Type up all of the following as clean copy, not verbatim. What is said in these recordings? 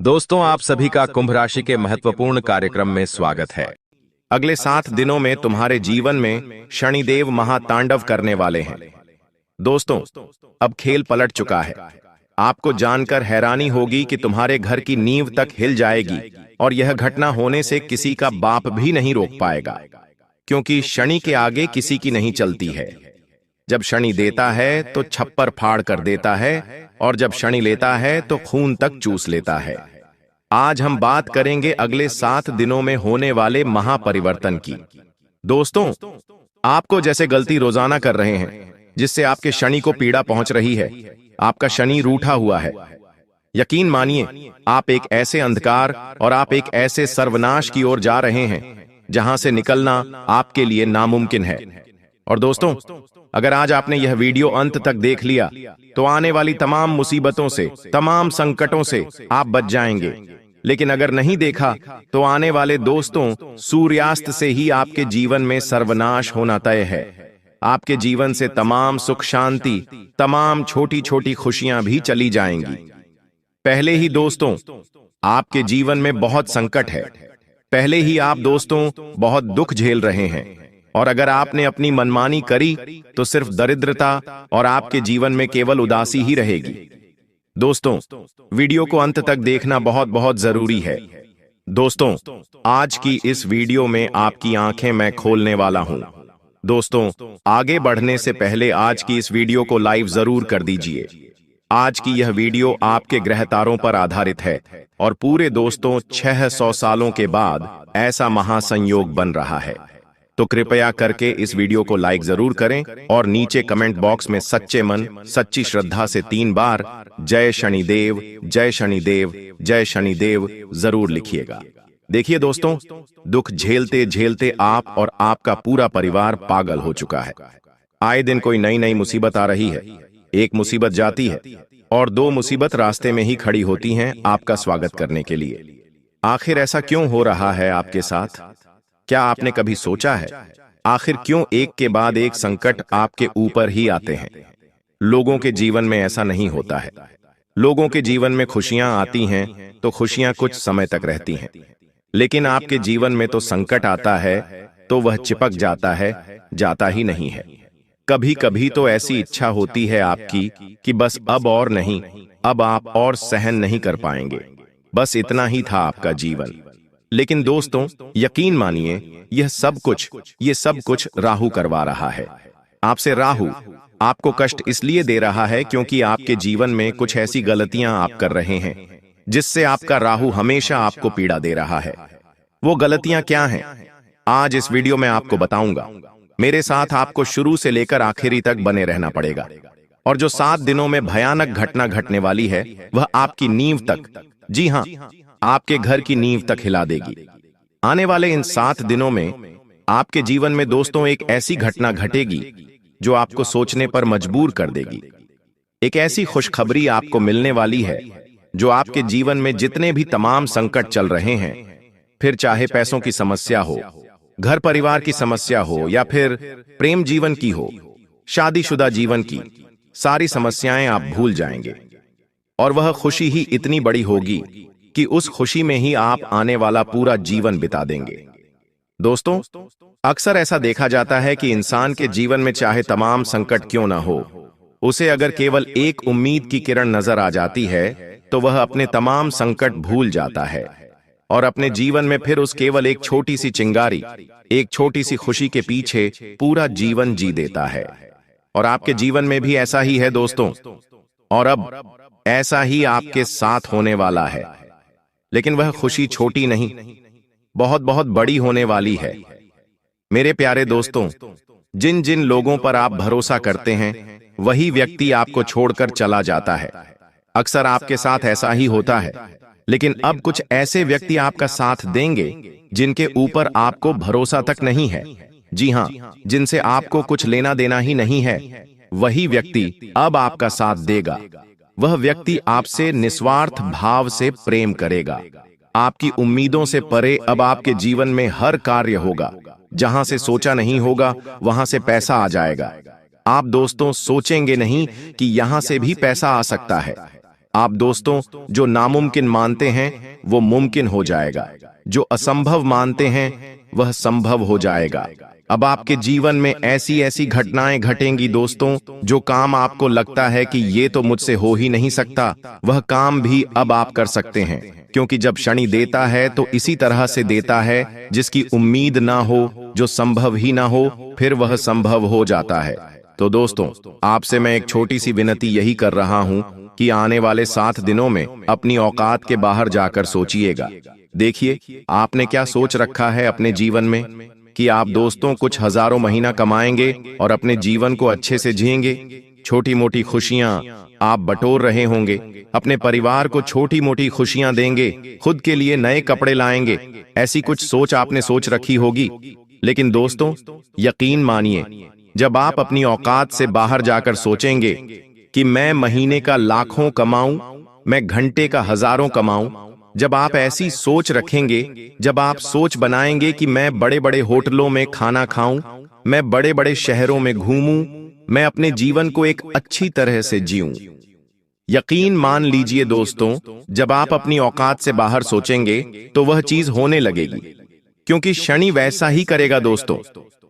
दोस्तों, आप सभी का कुंभ राशि के महत्वपूर्ण कार्यक्रम में स्वागत है। अगले 7 दिनों में तुम्हारे जीवन में शनिदेव महातांडव करने वाले हैं। दोस्तों, अब खेल पलट चुका है। आपको जानकर हैरानी होगी कि तुम्हारे घर की नींव तक हिल जाएगी और यह घटना होने से किसी का बाप भी नहीं रोक पाएगा, क्योंकि शनि के आगे किसी की नहीं चलती है। जब शनि देता है तो छप्पर फाड़ कर देता है, और जब शनि लेता है तो खून तक चूस लेता है। आज हम बात करेंगे अगले 7 दिनों में होने वाले महापरिवर्तन की। दोस्तों, आपको जैसे गलती रोजाना कर रहे हैं जिससे आपके शनि को पीड़ा पहुंच रही है, आपका शनि रूठा हुआ है। यकीन मानिए, आप एक ऐसे अंधकार और आप एक ऐसे सर्वनाश की ओर जा रहे हैं जहां से निकलना आपके लिए नामुमकिन है। और दोस्तों, अगर आज आपने यह वीडियो अंत तक देख लिया तो आने वाली तमाम मुसीबतों से, तमाम संकटों से आप बच जाएंगे। लेकिन अगर नहीं देखा तो आने वाले दोस्तों, सूर्यास्त से ही आपके जीवन में सर्वनाश होना तय है। आपके जीवन से तमाम सुख शांति, तमाम छोटी छोटी खुशियां भी चली जाएंगी। पहले ही दोस्तों, आपके जीवन में बहुत संकट है। पहले ही आप दोस्तों बहुत दुख झेल रहे हैं, और अगर आपने अपनी मनमानी करी तो सिर्फ दरिद्रता और आपके जीवन में केवल उदासी ही रहेगी। दोस्तों, वीडियो को अंत तक देखना बहुत बहुत जरूरी है। दोस्तों, आज की इस वीडियो में आपकी आंखें मैं खोलने वाला हूं। दोस्तों, आगे बढ़ने से पहले आज की इस वीडियो को लाइव जरूर कर दीजिए। आज की यह वीडियो आपके ग्रह तारों पर आधारित है, और पूरे दोस्तों 600 सालों के बाद ऐसा महासंयोग बन रहा है। तो कृपया करके इस वीडियो को लाइक जरूर करें और नीचे कमेंट बॉक्स में सच्चे मन, सच्ची श्रद्धा से 3 बार जय शनिदेव, जय शनिदेव, जय शनिदेव जरूर लिखिएगा। देखिए दोस्तों, दुख झेलते झेलते आप और आपका पूरा परिवार पागल हो चुका है। आए दिन कोई नई नई मुसीबत आ रही है। एक मुसीबत जाती है और 2 मुसीबत रास्ते में ही खड़ी होती हैं आपका स्वागत करने के लिए। आखिर ऐसा क्यों हो रहा है आपके साथ? क्या आपने कभी सोचा है आखिर क्यों एक के बाद एक संकट आपके ऊपर ही आते हैं? लोगों के जीवन में ऐसा नहीं होता है। लोगों के जीवन में खुशियां आती हैं तो खुशियां कुछ समय तक रहती हैं, लेकिन आपके जीवन में तो संकट आता है तो वह चिपक जाता है, जाता ही नहीं है। कभी कभी तो ऐसी इच्छा होती है आपकी कि बस अब और नहीं, अब आप और सहन नहीं कर पाएंगे। बस इतना ही था आपका जीवन। लेकिन दोस्तों, यकीन मानिए, ये सब कुछ राहु करवा रहा है आपसे। राहु आपको कष्ट इसलिए दे रहा है क्योंकि आपके जीवन में कुछ ऐसी गलतियां आप कर रहे हैं जिससे आपका राहु हमेशा आपको पीड़ा दे रहा है। वो गलतियां क्या हैं, आज इस वीडियो में आपको बताऊंगा। मेरे साथ आपको शुरू से लेकर आखिरी तक बने रहना पड़ेगा। और जो 7 दिनों में भयानक घटना घटने वाली है वह आपकी नींव तक, जी हां, आपके घर की नींव तक हिला देगी। आने वाले इन 7 दिनों में आपके जीवन में दोस्तों एक ऐसी घटना घटेगी जो आपको सोचने पर मजबूर कर देगी। एक ऐसी खुशखबरी आपको मिलने वाली है जो आपके जीवन में जितने भी तमाम संकट चल रहे हैं, फिर चाहे पैसों की समस्या हो, घर परिवार की समस्या हो, या फिर प्रेम जीवन की हो, शादीशुदा जीवन की, सारी समस्याएं आप भूल जाएंगे। और वह खुशी ही इतनी बड़ी होगी कि उस खुशी में ही आप आने वाला पूरा जीवन बिता देंगे। दोस्तों, अक्सर ऐसा देखा जाता है कि इंसान के जीवन में चाहे तमाम संकट क्यों ना हो, उसे अगर केवल एक उम्मीद की किरण नजर आ जाती है तो वह अपने तमाम संकट भूल जाता है और अपने जीवन में फिर उस केवल एक छोटी सी चिंगारी, एक छोटी सी खुशी के पीछे पूरा जीवन जी देता है। और आपके जीवन में भी ऐसा ही है दोस्तों, और अब ऐसा ही आपके साथ होने वाला है। लेकिन वह खुशी छोटी नहीं, बहुत बहुत बड़ी होने वाली है। मेरे प्यारे दोस्तों, जिन जिन लोगों पर आप भरोसा करते हैं वही व्यक्ति आपको छोड़कर चला जाता है। अक्सर आपके साथ ऐसा ही होता है। लेकिन अब कुछ ऐसे व्यक्ति आपका साथ देंगे जिनके ऊपर आपको भरोसा तक नहीं है। जी हां, जिनसे आपको कुछ लेना देना ही नहीं है, वही व्यक्ति अब आपका साथ देगा। वह व्यक्ति आपसे निस्वार्थ भाव से प्रेम करेगा। आपकी उम्मीदों से परे अब आपके जीवन में हर कार्य होगा। जहां से सोचा नहीं होगा वहां से पैसा आ जाएगा। आप दोस्तों सोचेंगे नहीं कि यहां से भी पैसा आ सकता है। आप दोस्तों जो नामुमकिन मानते हैं वो मुमकिन हो जाएगा, जो असंभव मानते हैं वह संभव हो जाएगा। अब आपके जीवन में ऐसी ऐसी घटनाएं घटेंगी दोस्तों, जो काम आपको लगता है कि ये तो मुझसे हो ही नहीं सकता, वह काम भी अब आप कर सकते हैं। क्योंकि जब शनि देता है तो इसी तरह से देता है, जिसकी उम्मीद ना हो, जो संभव ही ना हो, फिर वह संभव हो जाता है। तो दोस्तों, आपसे मैं एक छोटी सी विनती यही कर रहा हूं कि आने वाले 7 दिनों में अपनी औकात के बाहर जाकर सोचिएगा। देखिए, आपने क्या सोच रखा है अपने जीवन में कि आप दोस्तों कुछ हजारों महीना कमाएंगे और अपने जीवन को अच्छे से जिएंगे। छोटी मोटी खुशियां आप बटोर रहे होंगे, अपने परिवार को छोटी मोटी खुशियां देंगे, खुद के लिए नए कपड़े लाएंगे, ऐसी कुछ सोच आपने सोच रखी होगी। लेकिन दोस्तों, यकीन मानिए, जब आप अपनी औकात से बाहर जाकर सोचेंगे कि मैं महीने का लाखों कमाऊं, मैं घंटे का हजारों कमाऊं, जब आप ऐसी सोच रखेंगे, जब आप सोच बनाएंगे कि मैं बड़े बड़े होटलों में खाना खाऊं, मैं बड़े बड़े शहरों में घूमूं, मैं अपने जीवन को एक अच्छी तरह से जीऊं, यकीन मान लीजिए दोस्तों, जब आप अपनी औकात से बाहर सोचेंगे तो वह चीज होने लगेगी। क्योंकि शनि वैसा ही करेगा दोस्तों।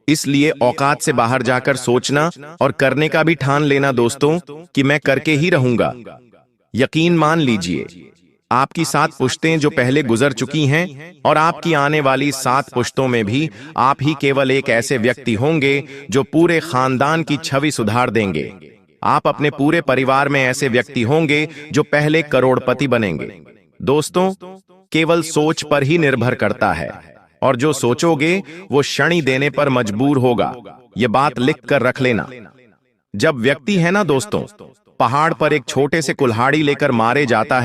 इसलिए औकात से बाहर जाकर सोचना और करने का भी ठान लेना दोस्तों कि मैं करके ही रहूंगा। यकीन मान लीजिए, आपकी 7 पुश्तें जो पहले गुजर चुकी हैं और आपकी आने वाली 7 पुश्तों में भी आप ही केवल एक ऐसे व्यक्ति होंगे जो पूरे खानदान की छवि सुधार देंगे। आप अपने पूरे परिवार में ऐसे व्यक्ति होंगे जो पहले करोड़पति बनेंगे। दोस्तों, केवल सोच पर ही निर्भर करता है, और जो सोचोगे वो शनि देने पर मजबूर होगा। ये बात लिख कर रख लेना। जब व्यक्ति है ना दोस्तों, पहाड़ पर एक छोटे से कुल्हाड़ी लेकर मारे जाता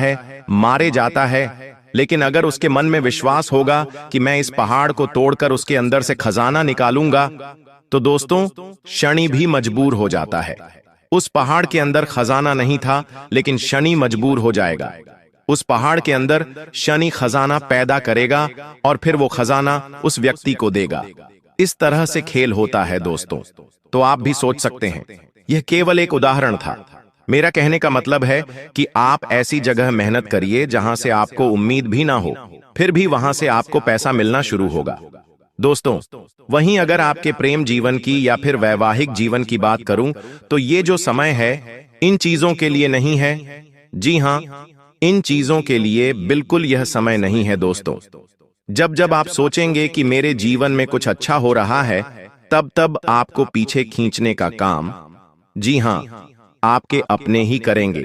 है, लेकिन अगर उसके मन में विश्वास होगा कि मैं इस पहाड़ को तोड़कर उसके अंदर से खजाना निकालूंगा, तो दोस्तों शनि भी मजबूर हो जाता है। उस पहाड़ के अंदर खजाना नहीं था, लेकिन शनि मजबूर हो जाएगा। उस पहाड़ के अंदर शनि खजाना पैदा करेगा और फिर वो खजाना उस व्यक्ति को देगा। इस तरह से खेल होता है दोस्तों। तो आप भी सोच सकते हैं, यह केवल एक उदाहरण था। मेरा कहने का मतलब है कि आप ऐसी जगह मेहनत करिए जहां से आपको उम्मीद भी ना हो, फिर भी वहां से आपको पैसा मिलना शुरू होगा। दोस्तों, वहीं अगर आपके प्रेम जीवन की या फिर वैवाहिक जीवन की बात करूं, तो ये जो समय है इन चीजों के लिए नहीं है। जी हां, इन चीजों के लिए बिल्कुल यह समय नहीं है दोस्तों। जब जब आप सोचेंगे कि मेरे जीवन में कुछ अच्छा हो रहा है, तब तब आपको पीछे खींचने का काम, जी हां, आपके अपने ही करेंगे।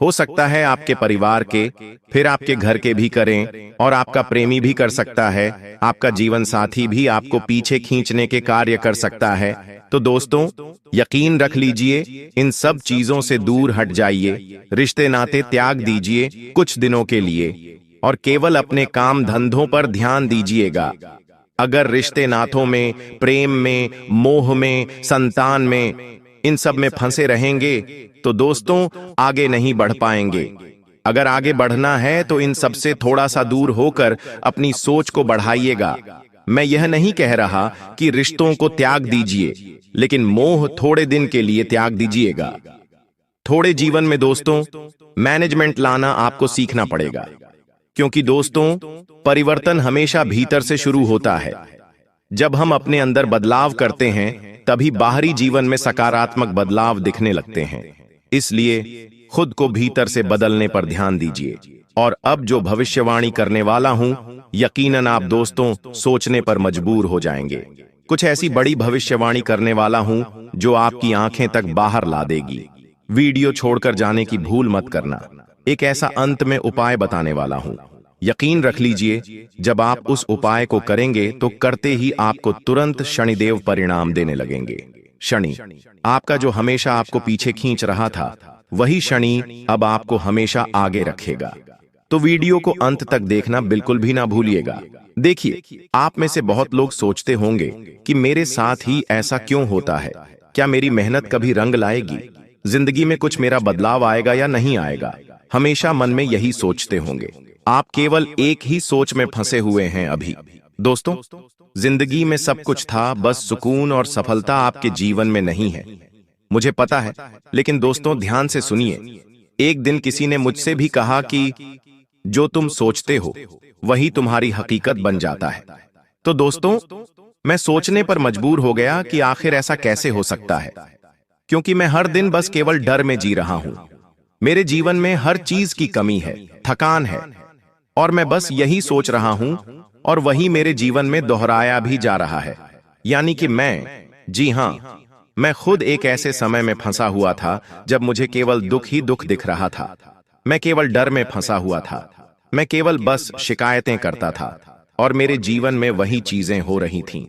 हो सकता है आपके परिवार के, फिर आपके घर के भी करें, और आपका प्रेमी भी कर सकता है, आपका जीवन साथी भी आपको पीछे खींचने के कार्य कर सकता है। तो दोस्तों, यकीन रख लीजिए, इन सब चीजों से दूर हट जाइए, रिश्ते नाते त्याग दीजिए कुछ दिनों के लिए, और केवल अपने काम धंधों पर ध्यान दीजिएगा। अगर रिश्ते नातों में, प्रेम में, मोह में, संतान में, इन सब में फंसे रहेंगे तो दोस्तों आगे नहीं बढ़ पाएंगे। अगर आगे बढ़ना है तो इन सब से थोड़ा सा दूर होकर अपनी सोच को बढ़ाइएगा। मैं यह नहीं कह रहा कि रिश्तों को त्याग दीजिए, लेकिन मोह थोड़े दिन के लिए त्याग दीजिएगा। थोड़े जीवन में दोस्तों मैनेजमेंट लाना आपको सीखना पड़ेगा, क्योंकि दोस्तों परिवर्तन हमेशा भीतर से शुरू होता है। जब हम अपने अंदर बदलाव करते हैं, तभी बाहरी जीवन में सकारात्मक बदलाव दिखने लगते हैं। इसलिए खुद को भीतर से बदलने पर ध्यान दीजिए। और अब जो भविष्यवाणी करने वाला हूं, यकीनन आप दोस्तों सोचने पर मजबूर हो जाएंगे। कुछ ऐसी बड़ी भविष्यवाणी करने वाला हूं जो आपकी आंखें तक बाहर ला देगी। वीडियो छोड़कर जाने की भूल मत करना। एक ऐसा अंत में उपाय बताने वाला हूं। यकीन रख लीजिए, जब आप उस उपाय को करेंगे तो करते ही आपको तुरंत शनिदेव परिणाम देने लगेंगे। शनि, आपका जो हमेशा आपको पीछे खींच रहा था, वही शनि अब आपको हमेशा आगे रखेगा। तो वीडियो को अंत तक देखना बिल्कुल भी ना भूलिएगा। देखिए, आप में से बहुत लोग सोचते होंगे कि मेरे साथ ही ऐसा क्यों होता है, क्या मेरी मेहनत कभी रंग लाएगी, जिंदगी में कुछ मेरा बदलाव आएगा या नहीं आएगा। हमेशा मन में यही सोचते होंगे। आप केवल एक ही सोच में फंसे हुए हैं अभी। दोस्तों, जिंदगी में सब कुछ था, बस सुकून और सफलता आपके जीवन में नहीं है। मुझे पता है, लेकिन दोस्तों ध्यान से सुनिए। एक दिन किसी ने मुझसे भी कहा कि जो तुम सोचते हो वही तुम्हारी हकीकत बन जाता है। तो दोस्तों, मैं सोचने पर मजबूर हो गया कि आखिर ऐसा कैसे हो सकता है, क्योंकि मैं हर दिन बस केवल डर में जी रहा हूं। मेरे जीवन में हर चीज की कमी है, थकान है, और मैं बस यही सोच रहा हूं और वही मेरे जीवन में दोहराया भी जा रहा है। यानी कि जी हां, मैं खुद एक ऐसे समय में फंसा हुआ था जब मुझे केवल दुख ही दुख दिख रहा था। मैं केवल डर में फंसा हुआ था। मैं केवल बस शिकायतें करता था और मेरे जीवन में वही चीजें हो रही थीं।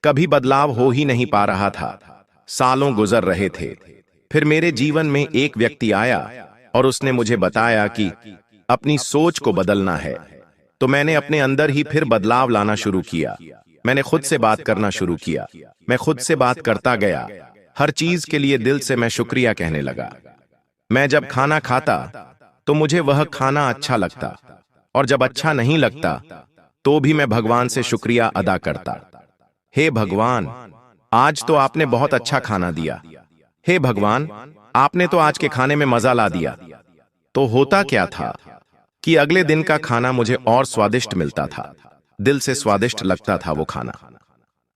कभी बदलाव हो ही नहीं पा रहा था। सालों गुजर रहे थे। फिर मेरे जीवन में एक व्यक्ति आया और उसने मुझे बताया कि अपनी सोच को बदलना है। तो मैंने अपने अंदर ही फिर बदलाव लाना शुरू किया। मैंने खुद से बात करना शुरू किया। मैं खुद से बात करता गया। हर चीज के लिए दिल से मैं शुक्रिया कहने लगा। मैं जब खाना खाता तो मुझे वह खाना अच्छा लगता, और जब अच्छा नहीं लगता तो भी मैं भगवान से शुक्रिया अदा करता। हे भगवान, आज तो आपने बहुत अच्छा खाना दिया। हे भगवान, आपने तो आज के खाने में मजा ला दिया। तो होता क्या था कि अगले दिन का खाना मुझे और स्वादिष्ट मिलता था। दिल से स्वादिष्ट लगता था वो खाना।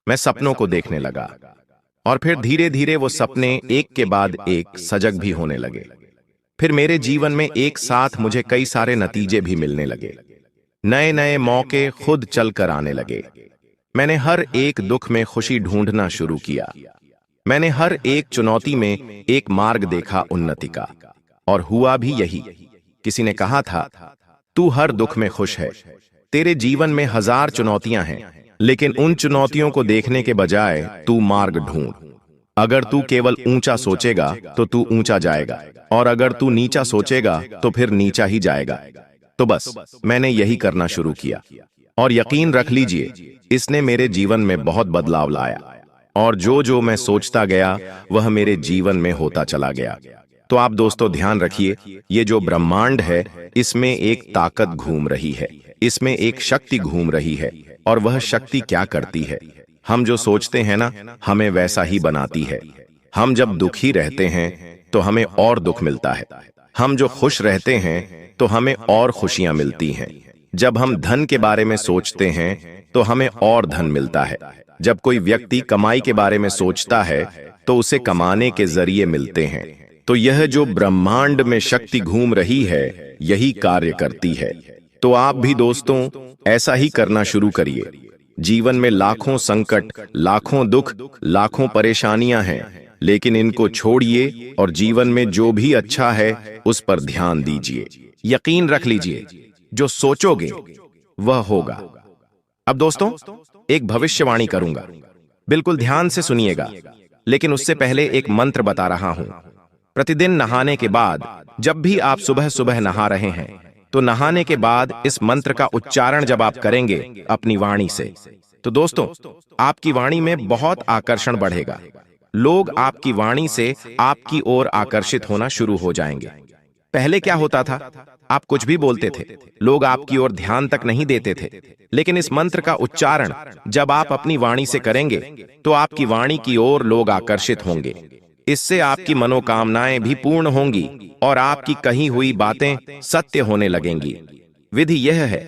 मैं सपनों को देखने लगा, और फिर धीरे धीरे वो सपने एक के बाद एक सजग भी होने लगे। फिर मेरे जीवन में एक साथ मुझे कई सारे नतीजे भी मिलने लगे। नए नए मौके खुद चलकर आने लगे। मैंने हर एक दुख में खुशी ढूंढना शुरू किया। मैंने हर एक चुनौती में एक मार्ग देखा उन्नति का, और हुआ भी यही। किसी ने कहा था, तू हर दुख में खुश है। तेरे जीवन में हजार चुनौतियां हैं, लेकिन उन चुनौतियों को देखने के बजाय तू मार्ग ढूंढ। अगर तू केवल ऊंचा सोचेगा तो तू ऊंचा जाएगा, और अगर तू नीचा सोचेगा तो फिर नीचा ही जाएगा। तो बस मैंने यही करना शुरू किया, और यकीन रख लीजिए, इसने मेरे जीवन में बहुत बदलाव लाया। और जो जो मैं सोचता गया वह मेरे जीवन में होता चला गया। तो आप दोस्तों ध्यान रखिए, ये जो ब्रह्मांड है इसमें एक ताकत घूम रही है, इसमें एक शक्ति घूम रही है। और वह शक्ति क्या करती है? हम जो सोचते हैं ना, हमें वैसा ही बनाती है। हम जब दुखी रहते हैं तो हमें और दुख मिलता है। हम जो खुश रहते हैं तो हमें और खुशियां मिलती हैं। जब हम धन के बारे में सोचते हैं तो हमें और धन मिलता है। जब कोई व्यक्ति कमाई के बारे में सोचता है तो उसे कमाने के जरिए मिलते हैं। तो यह जो ब्रह्मांड में शक्ति घूम रही है, यही कार्य करती है। तो आप भी दोस्तों ऐसा ही करना शुरू करिए। जीवन में लाखों संकट, लाखों दुख, लाखों परेशानियां हैं, लेकिन इनको छोड़िए और जीवन में जो भी अच्छा है उस पर ध्यान दीजिए। यकीन रख लीजिए, जो सोचोगे वह होगा। अब दोस्तों, एक भविष्यवाणी करूंगा, बिल्कुल ध्यान से सुनिएगा। लेकिन उससे पहले एक मंत्र बता रहा हूं। प्रतिदिन नहाने के बाद, जब भी आप सुबह सुबह नहा रहे हैं, तो नहाने के बाद इस मंत्र का उच्चारण जब आप करेंगे अपनी वाणी से, तो दोस्तों आपकी वाणी में बहुत आकर्षण बढ़ेगा। लोग आपकी वाणी से आपकी ओर आकर्षित होना शुरू हो जाएंगे। पहले क्या होता था, आप कुछ भी बोलते थे, लोग आपकी ओर ध्यान तक नहीं देते थे। लेकिन इस मंत्र का उच्चारण जब आप अपनी वाणी से करेंगे तो आपकी वाणी की ओर लोग आकर्षित होंगे। इससे आपकी मनोकामनाएं भी पूर्ण होंगी और आपकी कही हुई बातें सत्य होने लगेंगी। विधि यह है,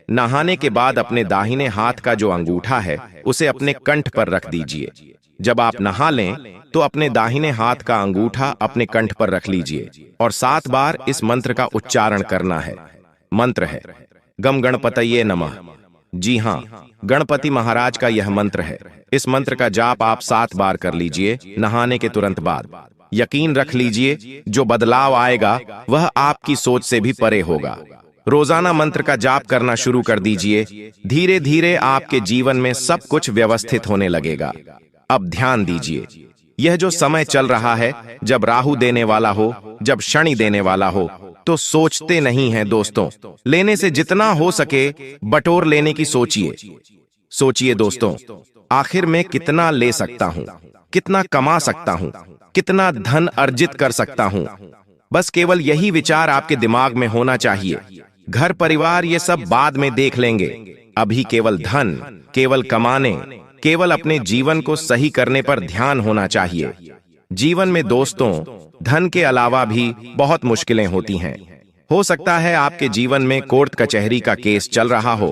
नहाने के बाद अपने दाहिने हाथ का जो अंगूठा है उसे अपने कंठ पर रख दीजिए। जब आप नहा लें तो अपने दाहिने हाथ का अंगूठा अपने कंठ पर रख लीजिए और 7 बार इस मंत्र का उच्चारण करना है। मंत्र है गम गणपतये नमः। जी हां, गणपति महाराज का यह मंत्र है। इस मंत्र का जाप आप 7 बार कर लीजिए नहाने के तुरंत बाद। यकीन रख लीजिए, जो बदलाव आएगा वह आपकी सोच से भी परे होगा। रोजाना मंत्र का जाप करना शुरू कर दीजिए। धीरे धीरे आपके जीवन में सब कुछ व्यवस्थित होने लगेगा। अब ध्यान दीजिए, यह जो समय चल रहा है, जब राहु देने वाला हो, जब शनि देने वाला हो, तो सोचते नहीं हैं दोस्तों। लेने से जितना हो सके बटोर लेने की सोचिए। सोचिए दोस्तों, आखिर मैं कितना ले सकता हूं, कितना कमा सकता हूं, कितना धन अर्जित कर सकता हूं। बस केवल यही विचार आपके दिमाग में होना चाहिए। घर परिवार ये सब बाद में देख लेंगे। अभी केवल धन, केवल कमाने, केवल अपने जीवन को सही करने पर ध्यान होना चाहिए। जीवन में दोस्तों, धन के अलावा भी बहुत मुश्किलें होती हैं। हो सकता है आपके जीवन में कोर्ट कचहरी का केस चल रहा हो,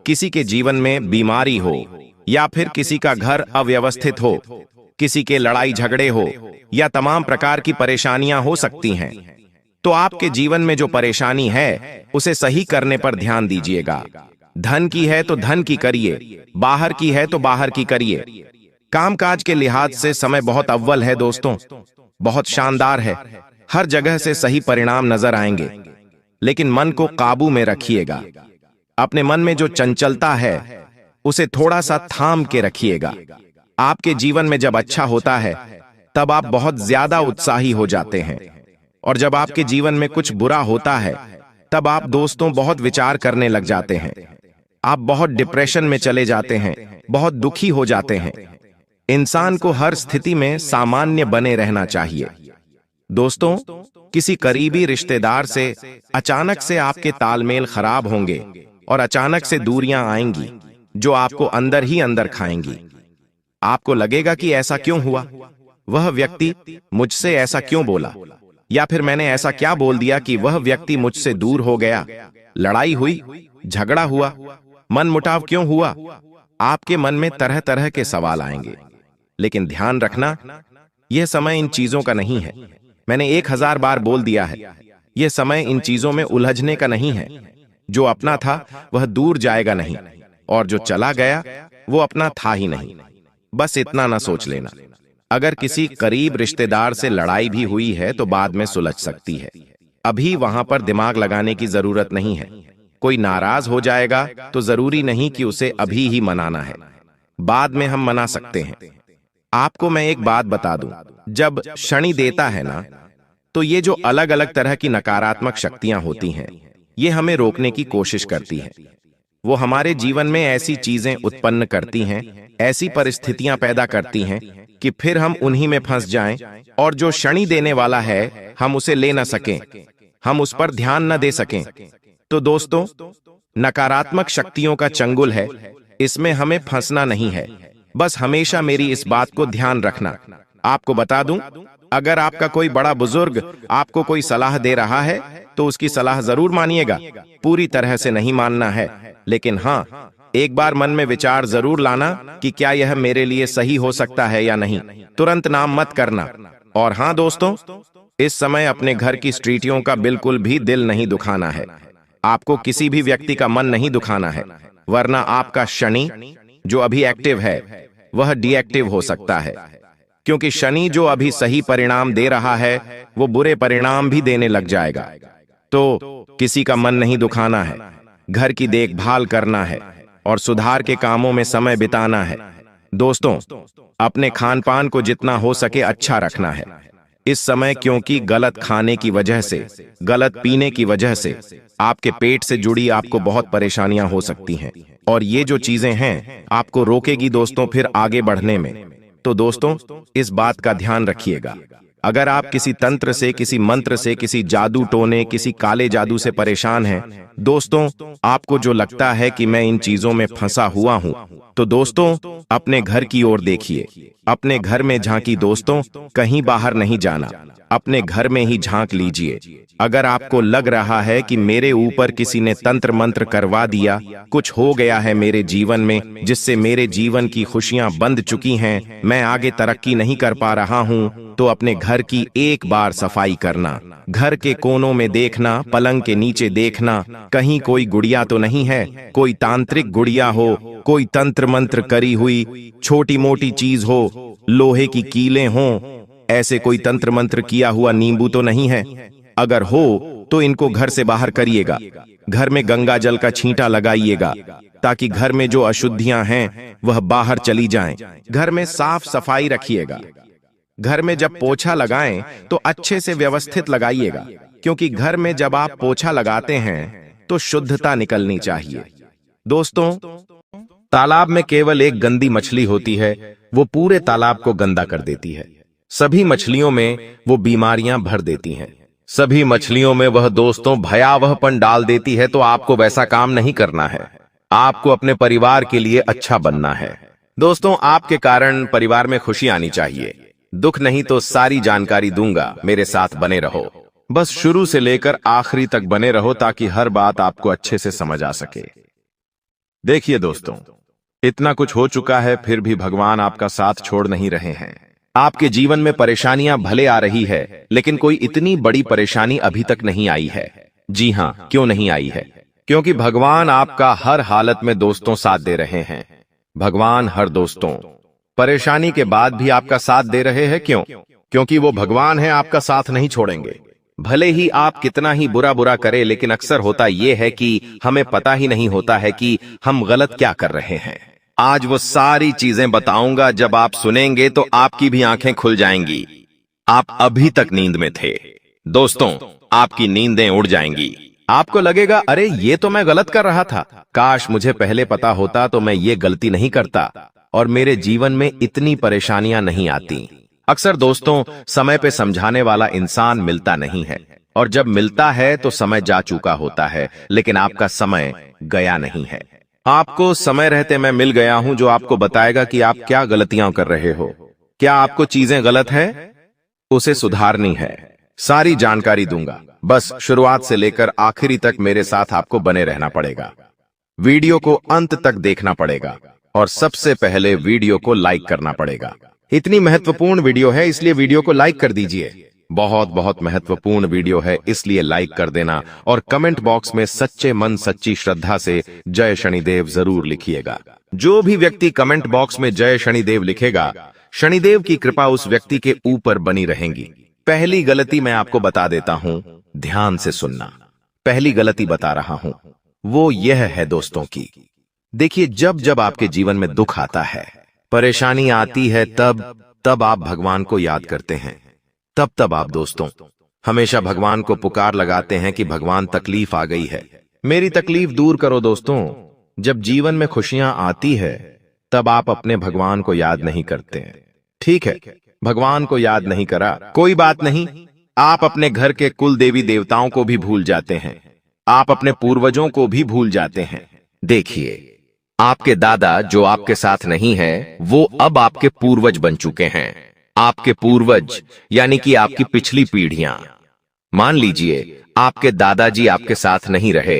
किसी के जीवन में बीमारी हो, या फिर किसी का घर अव्यवस्थित हो, किसी के लड़ाई झगड़े हो, या तमाम प्रकार की परेशानियां हो सकती हैं। तो आपके जीवन में जो परेशानी है उसे सही करने पर ध्यान दीजिएगा। धन की है तो धन की करिए, बाहर की है तो बाहर की करिए। कामकाज के लिहाज से समय बहुत अव्वल है दोस्तों, बहुत शानदार है। हर जगह से सही परिणाम नजर आएंगे, लेकिन मन को काबू में रखिएगा। अपने मन में जो चंचलता है उसे थोड़ा सा थाम के रखिएगा। आपके जीवन में जब अच्छा होता है तब आप बहुत ज्यादा उत्साही हो जाते हैं, और जब आपके जीवन में कुछ बुरा होता है तब आप दोस्तों बहुत विचार करने लग जाते हैं। आप बहुत डिप्रेशन में चले जाते हैं, बहुत दुखी हो जाते हैं। इंसान को हर स्थिति में सामान्य बने रहना चाहिए। दोस्तों, किसी करीबी रिश्तेदार से अचानक से आपके तालमेल खराब होंगे और अचानक से दूरियां आएंगी जो आपको अंदर ही अंदर खाएंगी। आपको लगेगा कि ऐसा क्यों हुआ, वह व्यक्ति मुझसे ऐसा क्यों बोला, या फिर मैंने ऐसा क्या बोल दिया कि वह व्यक्ति मुझसे दूर हो गया। लड़ाई हुई, झगड़ा हुआ, मनमुटाव क्यों हुआ। आपके मन में तरह तरह के सवाल आएंगे, लेकिन ध्यान रखना, यह समय इन चीजों का नहीं है। मैंने 1000 बार बोल दिया है, यह समय इन चीजों में उलझने का नहीं है। जो अपना था वह दूर जाएगा नहीं, और जो चला गया वो अपना था ही नहीं। बस इतना ना सोच लेना। अगर किसी करीब रिश्तेदार से लड़ाई भी हुई है तो बाद में सुलझ सकती है। अभी वहां पर दिमाग लगाने की जरूरत नहीं है। कोई नाराज हो जाएगा तो जरूरी नहीं कि उसे अभी ही मनाना है, बाद में हम मना सकते हैं। आपको मैं एक बात बता दूं, जब शनि देता है ना, तो ये जो अलग अलग तरह की नकारात्मक शक्तियां होती हैं, ये हमें रोकने की कोशिश करती हैं। वो हमारे जीवन में ऐसी चीजें उत्पन्न करती हैं, ऐसी परिस्थितियां पैदा करती हैं कि फिर हम उन्हीं में फंस जाएं, और जो शनि देने वाला है हम उसे ले ना सकें, हम उस पर ध्यान न दे सकें। तो दोस्तों, नकारात्मक शक्तियों का चंगुल है, इसमें हमें फंसना नहीं है। बस हमेशा मेरी इस बात को ध्यान रखना। आपको बता दूं, अगर आपका कोई बड़ा बुजुर्ग आपको कोई सलाह दे रहा है तो उसकी सलाह जरूर मानिएगा। पूरी तरह से नहीं मानना है, लेकिन हाँ, एक बार मन में विचार जरूर लाना कि क्या यह मेरे लिए सही हो सकता है या नहीं। तुरंत नाम मत करना। और हाँ दोस्तों, इस समय अपने घर की स्त्रीटियों का बिल्कुल भी दिल नहीं दुखाना है। आपको किसी भी व्यक्ति का मन नहीं दुखाना है, वरना आपका शनि जो अभी एक्टिव है वह डीएक्टिव हो सकता है। क्योंकि शनि जो अभी सही परिणाम दे रहा है वो बुरे परिणाम भी देने लग जाएगा। तो किसी का मन नहीं दुखाना है, घर की देखभाल करना है और सुधार के कामों में समय बिताना है। दोस्तों, अपने खान पान को जितना हो सके अच्छा रखना है इस समय, क्योंकि गलत खाने की वजह से, गलत पीने की वजह से आपके पेट से जुड़ी आपको बहुत परेशानियां हो सकती हैं, और ये जो चीजें हैं आपको रोकेगी दोस्तों फिर आगे बढ़ने में। तो दोस्तों, इस बात का ध्यान रखिएगा। अगर आप किसी तंत्र से, किसी मंत्र से, किसी जादू टोने, किसी काले जादू से परेशान हैं, दोस्तों, आपको जो लगता है कि मैं इन चीजों में फंसा हुआ हूं, तो दोस्तों अपने घर की ओर देखिए। अपने घर में झांकी दोस्तों, कहीं बाहर नहीं जाना, अपने घर में ही झांक लीजिए। अगर आपको लग रहा है कि मेरे ऊपर किसी ने तंत्र मंत्र करवा दिया, कुछ हो गया है मेरे जीवन में जिससे मेरे जीवन की खुशियां बंद चुकी हैं, मैं आगे तरक्की नहीं कर पा रहा हूं, तो अपने घर की एक बार सफाई करना। घर के कोनों में देखना, पलंग के नीचे देखना, कहीं कोई गुड़िया तो नहीं है, कोई तांत्रिक गुड़िया हो, कोई तंत्र मंत्र करी हुई छोटी मोटी चीज हो, लोहे की कीलें हों, ऐसे कोई तंत्र मंत्र किया हुआ नींबू तो नहीं है। अगर हो तो इनको घर से बाहर करिएगा। घर में गंगा जल का छींटा लगाइएगा ताकि घर में जो अशुद्धियां हैं वह बाहर चली जाएं। घर में साफ सफाई रखिएगा। घर में जब पोछा लगाएं तो अच्छे से व्यवस्थित लगाइएगा, क्योंकि घर में जब आप पोछा लगाते हैं तो शुद्धता निकलनी चाहिए। दोस्तों, तालाब में केवल एक गंदी मछली होती है, वो पूरे तालाब को गंदा कर देती है। सभी मछलियों में वो बीमारियां भर देती हैं। सभी मछलियों में वह दोस्तों भयावहपन डाल देती है। तो आपको वैसा काम नहीं करना है। आपको अपने परिवार के लिए अच्छा बनना है। दोस्तों, आपके कारण परिवार में खुशी आनी चाहिए। दुख नहीं तो सारी जानकारी दूंगा, मेरे साथ बने रहो। बस शुरू से लेकर आखिरी तक बने रहो ताकि हर बात आपको अच्छे से समझ आ सके। देखिए दोस्तों, इतना कुछ हो चुका है फिर भी भगवान आपका साथ छोड़ नहीं रहे हैं। आपके जीवन में परेशानियां भले आ रही है, लेकिन कोई इतनी बड़ी परेशानी अभी तक नहीं आई है। जी हां, क्यों नहीं आई है? क्योंकि भगवान आपका हर हालत में दोस्तों साथ दे रहे हैं। भगवान हर दोस्तों परेशानी के बाद भी आपका साथ दे रहे हैं। क्यों? क्योंकि वो भगवान है, आपका साथ नहीं छोड़ेंगे। भले ही आप कितना ही बुरा बुरा करें, लेकिन अक्सर होता यह है कि हमें पता ही नहीं होता है कि हम गलत क्या कर रहे हैं। आज वो सारी चीजें बताऊंगा, जब आप सुनेंगे तो आपकी भी आंखें खुल जाएंगी। आप अभी तक नींद में थे दोस्तों, आपकी नींदें उड़ जाएंगी। आपको लगेगा, अरे ये तो मैं गलत कर रहा था, काश मुझे पहले पता होता तो मैं ये गलती नहीं करता और मेरे जीवन में इतनी परेशानियां नहीं आती। अक्सर दोस्तों, समय पे समझाने वाला इंसान मिलता नहीं है, और जब मिलता है तो समय जा चुका होता है, लेकिन आपका समय गया नहीं है। आपको समय रहते मैं मिल गया हूं, जो आपको बताएगा कि आप क्या गलतियां कर रहे हो, क्या आपको चीजें गलत है, उसे सुधारनी है। सारी जानकारी दूंगा, बस शुरुआत से लेकर आखिरी तक मेरे साथ आपको बने रहना पड़ेगा। वीडियो को अंत तक देखना पड़ेगा और सबसे पहले वीडियो को लाइक करना पड़ेगा। इतनी महत्वपूर्ण वीडियो है, इसलिए वीडियो को लाइक कर दीजिए। बहुत बहुत महत्वपूर्ण वीडियो है, इसलिए लाइक कर देना और कमेंट बॉक्स में सच्चे मन सच्ची श्रद्धा से जय शनिदेव जरूर लिखिएगा। जो भी व्यक्ति कमेंट बॉक्स में जय शनिदेव लिखेगा, शनिदेव की कृपा उस व्यक्ति के ऊपर बनी रहेगी। पहली गलती मैं आपको बता देता हूं, ध्यान से सुनना। पहली गलती बता रहा हूं, वो यह है दोस्तों की, देखिए जब जब आपके जीवन में दुख आता है, परेशानी आती है, तब आप भगवान को याद करते हैं। तब आप दोस्तों हमेशा भगवान को पुकार लगाते हैं कि भगवान तकलीफ आ गई है, मेरी तकलीफ दूर करो। दोस्तों, जब जीवन में खुशियां आती है तब आप अपने भगवान को याद नहीं करते हैं। ठीक है, भगवान को याद नहीं करा, कोई बात नहीं, आप अपने घर के कुल देवी देवताओं को भी भूल जाते हैं, आप अपने पूर्वजों को भी भूल जाते हैं। देखिए, आपके दादा जो आपके साथ नहीं है, वो अब आपके पूर्वज बन चुके हैं। आपके पूर्वज यानी कि आपकी पिछली पीढ़ियां। मान लीजिए आपके दादाजी आपके साथ नहीं रहे,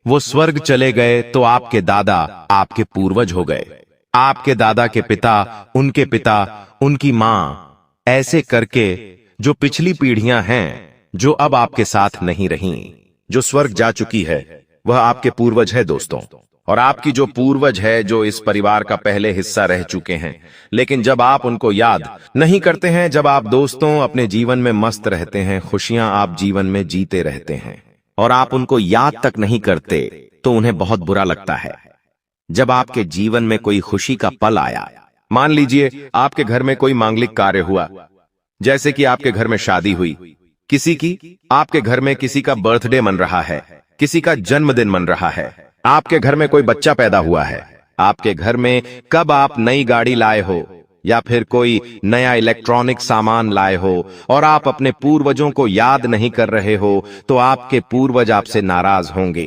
वो स्वर्ग चले गए, तो आपके दादा आपके पूर्वज हो गए। आपके दादा के पिता, उनके पिता, उनकी मां, ऐसे करके जो पिछली पीढ़ियां हैं, जो अब आपके साथ नहीं रहीं, जो स्वर्ग जा चुकी है, वह आपके पूर्वज है दोस्तों। और आपकी जो पूर्वज है, जो इस परिवार का पहले हिस्सा रह चुके हैं, लेकिन जब आप उनको याद नहीं करते हैं, जब आप दोस्तों अपने जीवन में मस्त रहते हैं, खुशियां आप जीवन में जीते रहते हैं, और आप उनको याद तक नहीं करते, तो उन्हें बहुत बुरा लगता है। जब आपके जीवन में कोई खुशी का पल आया, मान लीजिए आपके घर में कोई मांगलिक कार्य हुआ, जैसे कि आपके घर में शादी हुई किसी की, आपके घर में किसी का बर्थडे मन रहा है, किसी का जन्मदिन मन रहा है, आपके घर में कोई बच्चा पैदा हुआ है, आपके घर में कब आप नई गाड़ी लाए हो या फिर कोई नया इलेक्ट्रॉनिक सामान लाए हो और आप अपने पूर्वजों को याद नहीं कर रहे हो, तो आपके पूर्वज आपसे नाराज होंगे,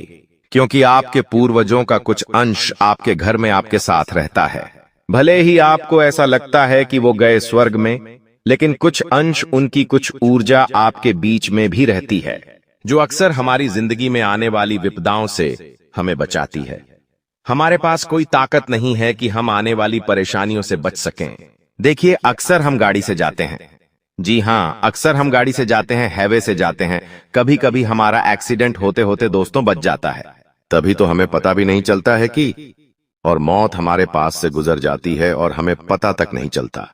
क्योंकि आपके पूर्वजों का कुछ अंश आपके घर में आपके साथ रहता है। भले ही आपको ऐसा लगता है कि वो गए स्वर्ग में, लेकिन कुछ अंश, उनकी कुछ ऊर्जा आपके बीच में भी रहती है, जो अक्सर हमारी जिंदगी में आने वाली विपदाओं से हमें बचाती है। हमारे पास कोई ताकत नहीं है कि हम आने वाली परेशानियों से बच सकें। देखिए, अक्सर हम गाड़ी से जाते हैं, जी हां, अक्सर हम गाड़ी से जाते हैं, हाईवे से जाते हैं, कभी कभी हमारा एक्सीडेंट होते होते दोस्तों बच जाता है, तभी तो हमें पता भी नहीं चलता है कि, और मौत हमारे पास से गुजर जाती है और हमें पता तक नहीं चलता।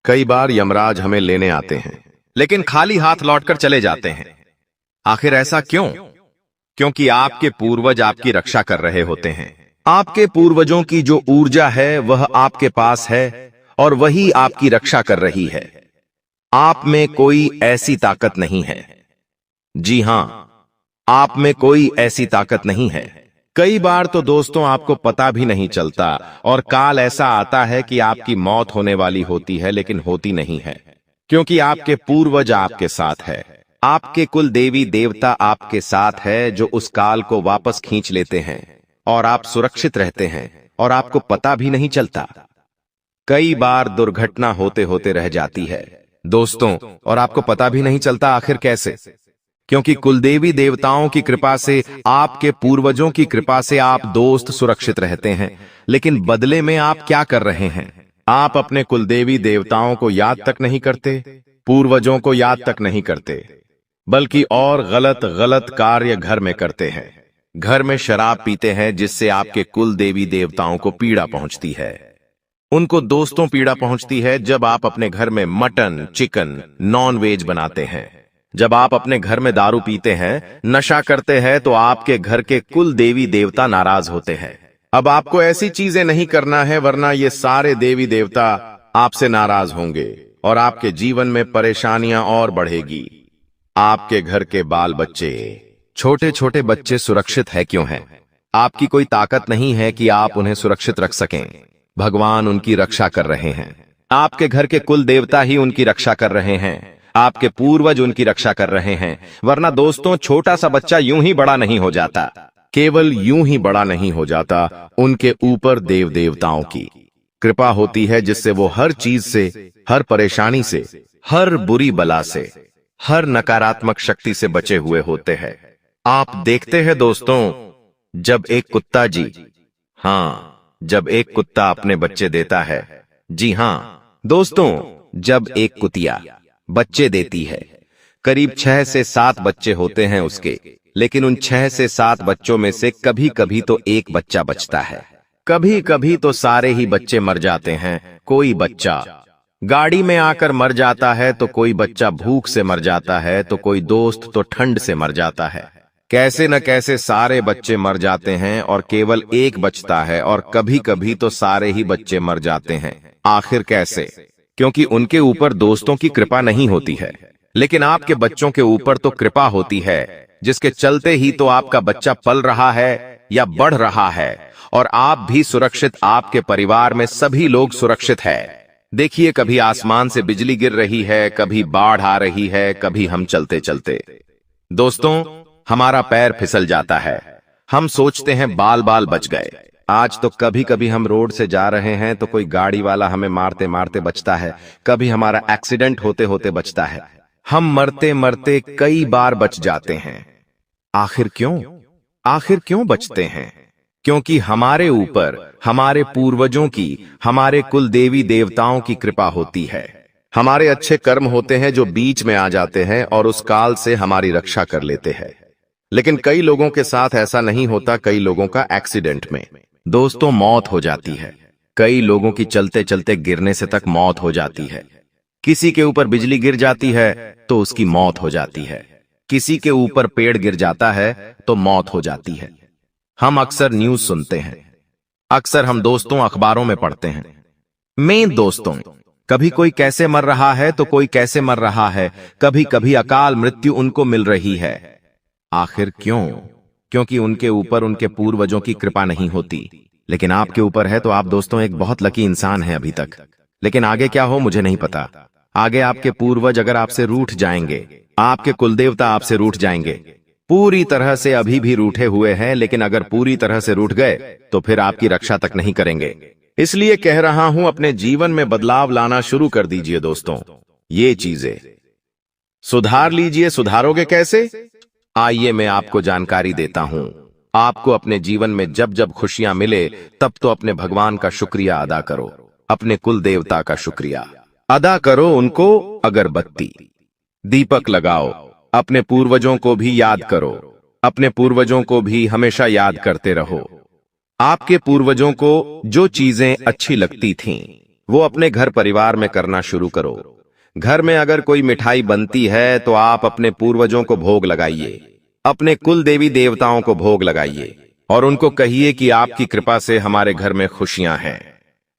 कई बार यमराज हमें लेने आते हैं, लेकिन खाली हाथ लौटकर चले जाते हैं। आखिर ऐसा क्यों? क्योंकि आपके पूर्वज आपकी रक्षा कर रहे होते हैं। आपके पूर्वजों की जो ऊर्जा है वह आपके पास है और वही आपकी रक्षा कर रही है। आप में कोई ऐसी ताकत नहीं है, जी हां, आप में कोई ऐसी ताकत नहीं है। कई बार तो दोस्तों आपको पता भी नहीं चलता और काल ऐसा आता है कि आपकी मौत होने वाली होती है, लेकिन होती नहीं है, क्योंकि आपके पूर्वज आपके साथ है, आपके कुल देवी देवता आपके साथ है, जो उस काल को वापस खींच लेते हैं और आप सुरक्षित रहते हैं और आपको पता भी नहीं चलता। कई बार दुर्घटना होते होते रह जाती है दोस्तों, और आपको पता भी नहीं चलता आखिर कैसे। क्योंकि कुलदेवी देवताओं की कृपा से, आपके पूर्वजों की कृपा से आप दोस्त सुरक्षित रहते हैं। लेकिन बदले में आप क्या कर रहे हैं? आप अपने कुलदेवी देवताओं को याद तक नहीं करते, पूर्वजों को याद तक नहीं करते, बल्कि और गलत गलत कार्य घर में करते हैं। घर में शराब पीते हैं, जिससे आपके कुल देवी देवताओं को पीड़ा पहुंचती है। उनको दोस्तों पीड़ा पहुंचती है जब आप अपने घर में मटन, चिकन, नॉन वेज बनाते हैं। जब आप अपने घर में दारू पीते हैं, नशा करते हैं, तो आपके घर के कुल देवी देवता नाराज होते हैं। अब आपको ऐसी चीजें नहीं करना है, वरना ये सारे देवी देवता आपसे नाराज होंगे और आपके जीवन में परेशानियां और बढ़ेगी। आपके घर के बाल बच्चे, छोटे छोटे बच्चे सुरक्षित है क्यों हैं? आपकी कोई ताकत नहीं है कि आप उन्हें सुरक्षित रख सकें। भगवान उनकी रक्षा कर रहे हैं। आपके घर के कुल देवता ही उनकी रक्षा कर रहे हैं। आपके पूर्वज उनकी रक्षा कर रहे हैं। वरना दोस्तों, छोटा सा बच्चा यूं ही बड़ा नहीं हो जाता। केवल यूं ही बड़ा नहीं हो जाता, उनके ऊपर देव देवताओं की कृपा होती है, जिससे वो हर चीज से, हर परेशानी से, हर बुरी बला से, हर नकारात्मक शक्ति से बचे हुए होते हैं। आप देखते हैं दोस्तों, जब एक कुत्ता जब एक कुत्ता अपने बच्चे देता है, जी हाँ दोस्तों, जब एक कुतिया बच्चे देती है, करीब 6 से 7 बच्चे होते हैं उसके, लेकिन उन 6 से 7 बच्चों में से कभी कभी तो एक बच्चा बचता है, कभी कभी तो सारे ही बच्चे मर जाते हैं। कोई बच्चा गाड़ी में आकर मर जाता है, तो कोई बच्चा भूख से मर जाता है, तो कोई दोस्त तो ठंड से मर जाता है। कैसे न कैसे सारे बच्चे मर जाते हैं और केवल एक बचता है, और कभी कभी तो सारे ही बच्चे मर जाते हैं। आखिर कैसे? क्योंकि उनके ऊपर दोस्तों की कृपा नहीं होती है। लेकिन आपके बच्चों के ऊपर तो कृपा होती है, जिसके चलते ही तो आपका बच्चा पल रहा है या बढ़ रहा है, और आप भी सुरक्षित, आपके परिवार में सभी लोग सुरक्षित है। देखिए, कभी आसमान से बिजली गिर रही है, कभी बाढ़ आ रही है, कभी हम चलते चलते दोस्तों हमारा पैर फिसल जाता है। हम सोचते हैं बाल बाल बच गए। आज तो कभी कभी हम रोड से जा रहे हैं तो कोई गाड़ी वाला हमें मारते मारते बचता है, कभी हमारा एक्सीडेंट होते होते बचता है। हम मरते मरते कई बार बच जाते हैं। आखिर क्यों बचते हैं? क्योंकि हमारे ऊपर हमारे पूर्वजों की, हमारे कुल देवी देवताओं की कृपा होती है। हमारे अच्छे कर्म होते हैं जो बीच में आ जाते हैं और उस काल से हमारी रक्षा कर लेते हैं। लेकिन कई लोगों के साथ ऐसा नहीं होता। कई लोगों का एक्सीडेंट में दोस्तों मौत हो जाती है। कई लोगों की चलते चलते गिरने से तक मौत हो जाती है। किसी के ऊपर बिजली गिर जाती है तो उसकी मौत हो जाती है। किसी के ऊपर पेड़ गिर जाता है तो मौत हो जाती है। हम अक्सर न्यूज सुनते हैं, अक्सर हम दोस्तों अखबारों में पढ़ते हैं। मैं दोस्तों, कभी कोई कैसे मर रहा है तो कोई कैसे मर रहा है, कभी कभी अकाल मृत्यु उनको मिल रही है। आखिर क्यों? क्योंकि उनके ऊपर उनके पूर्वजों की कृपा नहीं होती। लेकिन आपके ऊपर है तो आप दोस्तों एक बहुत लकी इंसान हैं अभी तक। लेकिन आगे क्या हो मुझे नहीं पता। आगे आपके पूर्वज अगर आपसे रूठ जाएंगे, आपके कुलदेवता आपसे रूठ जाएंगे, पूरी तरह से अभी भी रूठे हुए हैं, लेकिन अगर पूरी तरह से रूठ गए तो फिर आपकी रक्षा तक नहीं करेंगे। इसलिए कह रहा हूं, अपने जीवन में बदलाव लाना शुरू कर दीजिए दोस्तों। ये चीजें सुधार लीजिए। सुधारोगे कैसे? आइए मैं आपको जानकारी देता हूं। आपको अपने जीवन में जब जब खुशियां मिले, तब तो अपने भगवान का शुक्रिया अदा करो, अपने कुल देवता का शुक्रिया अदा करो। उनको अगरबत्ती, दीपक लगाओ। अपने पूर्वजों को भी याद करो। अपने पूर्वजों को भी हमेशा याद करते रहो। आपके पूर्वजों को जो चीजें अच्छी लगती थीं, वो अपने घर परिवार में करना शुरू करो। घर में अगर कोई मिठाई बनती है तो आप अपने पूर्वजों को भोग लगाइए, अपने कुल देवी देवताओं को भोग लगाइए, और उनको कहिए कि आपकी कृपा से हमारे घर में खुशियां हैं।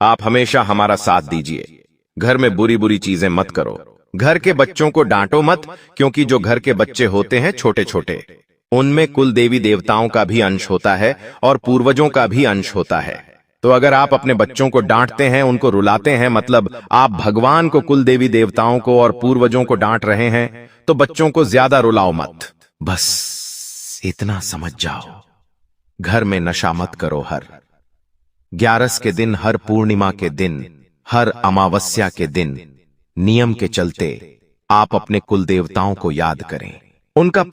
आप हमेशा हमारा साथ दीजिए। घर में बुरी बुरी चीजें मत करो। घर के बच्चों को डांटो मत, क्योंकि जो घर के बच्चे होते हैं छोटे छोटे, उनमें कुल देवी देवताओं का भी अंश होता है और पूर्वजों का भी अंश होता है। तो अगर आप अपने बच्चों को डांटते हैं, उनको रुलाते हैं, मतलब आप भगवान को, कुल देवी देवताओं को और पूर्वजों को डांट रहे हैं, तो बच्चों को ज्यादा रुलाओ मत। बस इतना समझ जाओ। घर में नशा मत करो। हर 11 के दिन, हर पूर्णिमा के दिन, हर अमावस्या के दिन नियम के चलते आप अपने कुल देवताओं को याद करें, उनका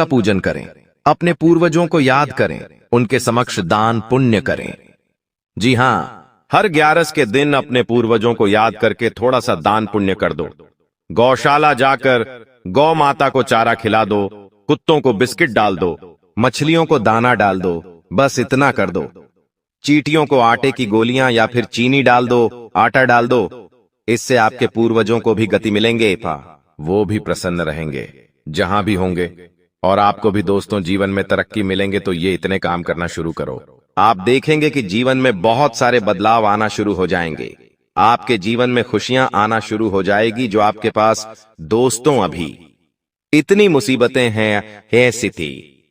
पूजन करें, अपने पूर्वजों को याद करें, उनके समक्ष दान पुण्य करें। जी हां, हर 11 के दिन अपने पूर्वजों को याद करके थोड़ा सा दान पुण्य कर दो। गौशाला जाकर गौ माता को चारा खिला दो, कुत्तों को बिस्किट डाल दो, मछलियों को दाना डाल दो, बस इतना कर दो। चींटियों को आटे की गोलियां या फिर चीनी डाल दो, आटा डाल दो। इससे आपके पूर्वजों को भी गति मिलेंगे, वो भी प्रसन्न रहेंगे जहां भी होंगे, और आपको भी दोस्तों जीवन में तरक्की मिलेंगे। तो ये इतने काम करना शुरू करो, आप देखेंगे कि जीवन में बहुत सारे बदलाव आना शुरू हो जाएंगे। आपके जीवन में खुशियां आना शुरू हो जाएगी। जो आपके पास दोस्तों अभी इतनी मुसीबतें हैं, ऐसी थी,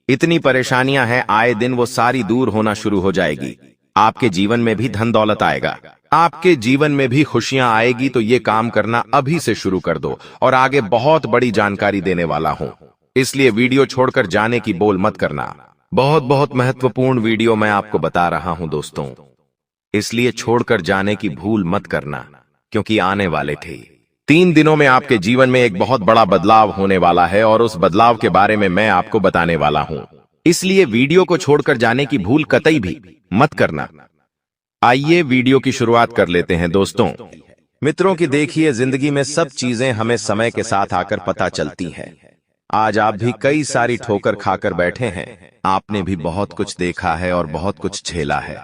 इतनी परेशानियां हैं, आए दिन वो सारी दूर होना शुरू हो जाएगी। आपके जीवन में भी धन दौलत आएगा, आपके जीवन में भी खुशियां आएगी। तो ये काम करना अभी से शुरू कर दो, और आगे बहुत बड़ी जानकारी देने वाला हूं, इसलिए वीडियो छोड़कर जाने की बोल मत करना। बहुत बहुत महत्वपूर्ण वीडियो मैं आपको बता रहा हूं दोस्तों, इसलिए छोड़कर जाने की भूल मत करना, क्योंकि आने वाले थे 3 दिनों में आपके जीवन में एक बहुत बड़ा बदलाव होने वाला है, और उस बदलाव के बारे में मैं आपको बताने वाला हूं। इसलिए वीडियो को छोड़कर जाने की भूल कतई भी मत करना। आइए वीडियो की शुरुआत कर लेते हैं दोस्तों। मित्रों की देखिए, जिंदगी में सब चीजें हमें समय के साथ आकर पता चलती हैं। आज आप भी कई सारी ठोकर खाकर बैठे हैं, आपने भी बहुत कुछ देखा है और बहुत कुछ झेला है।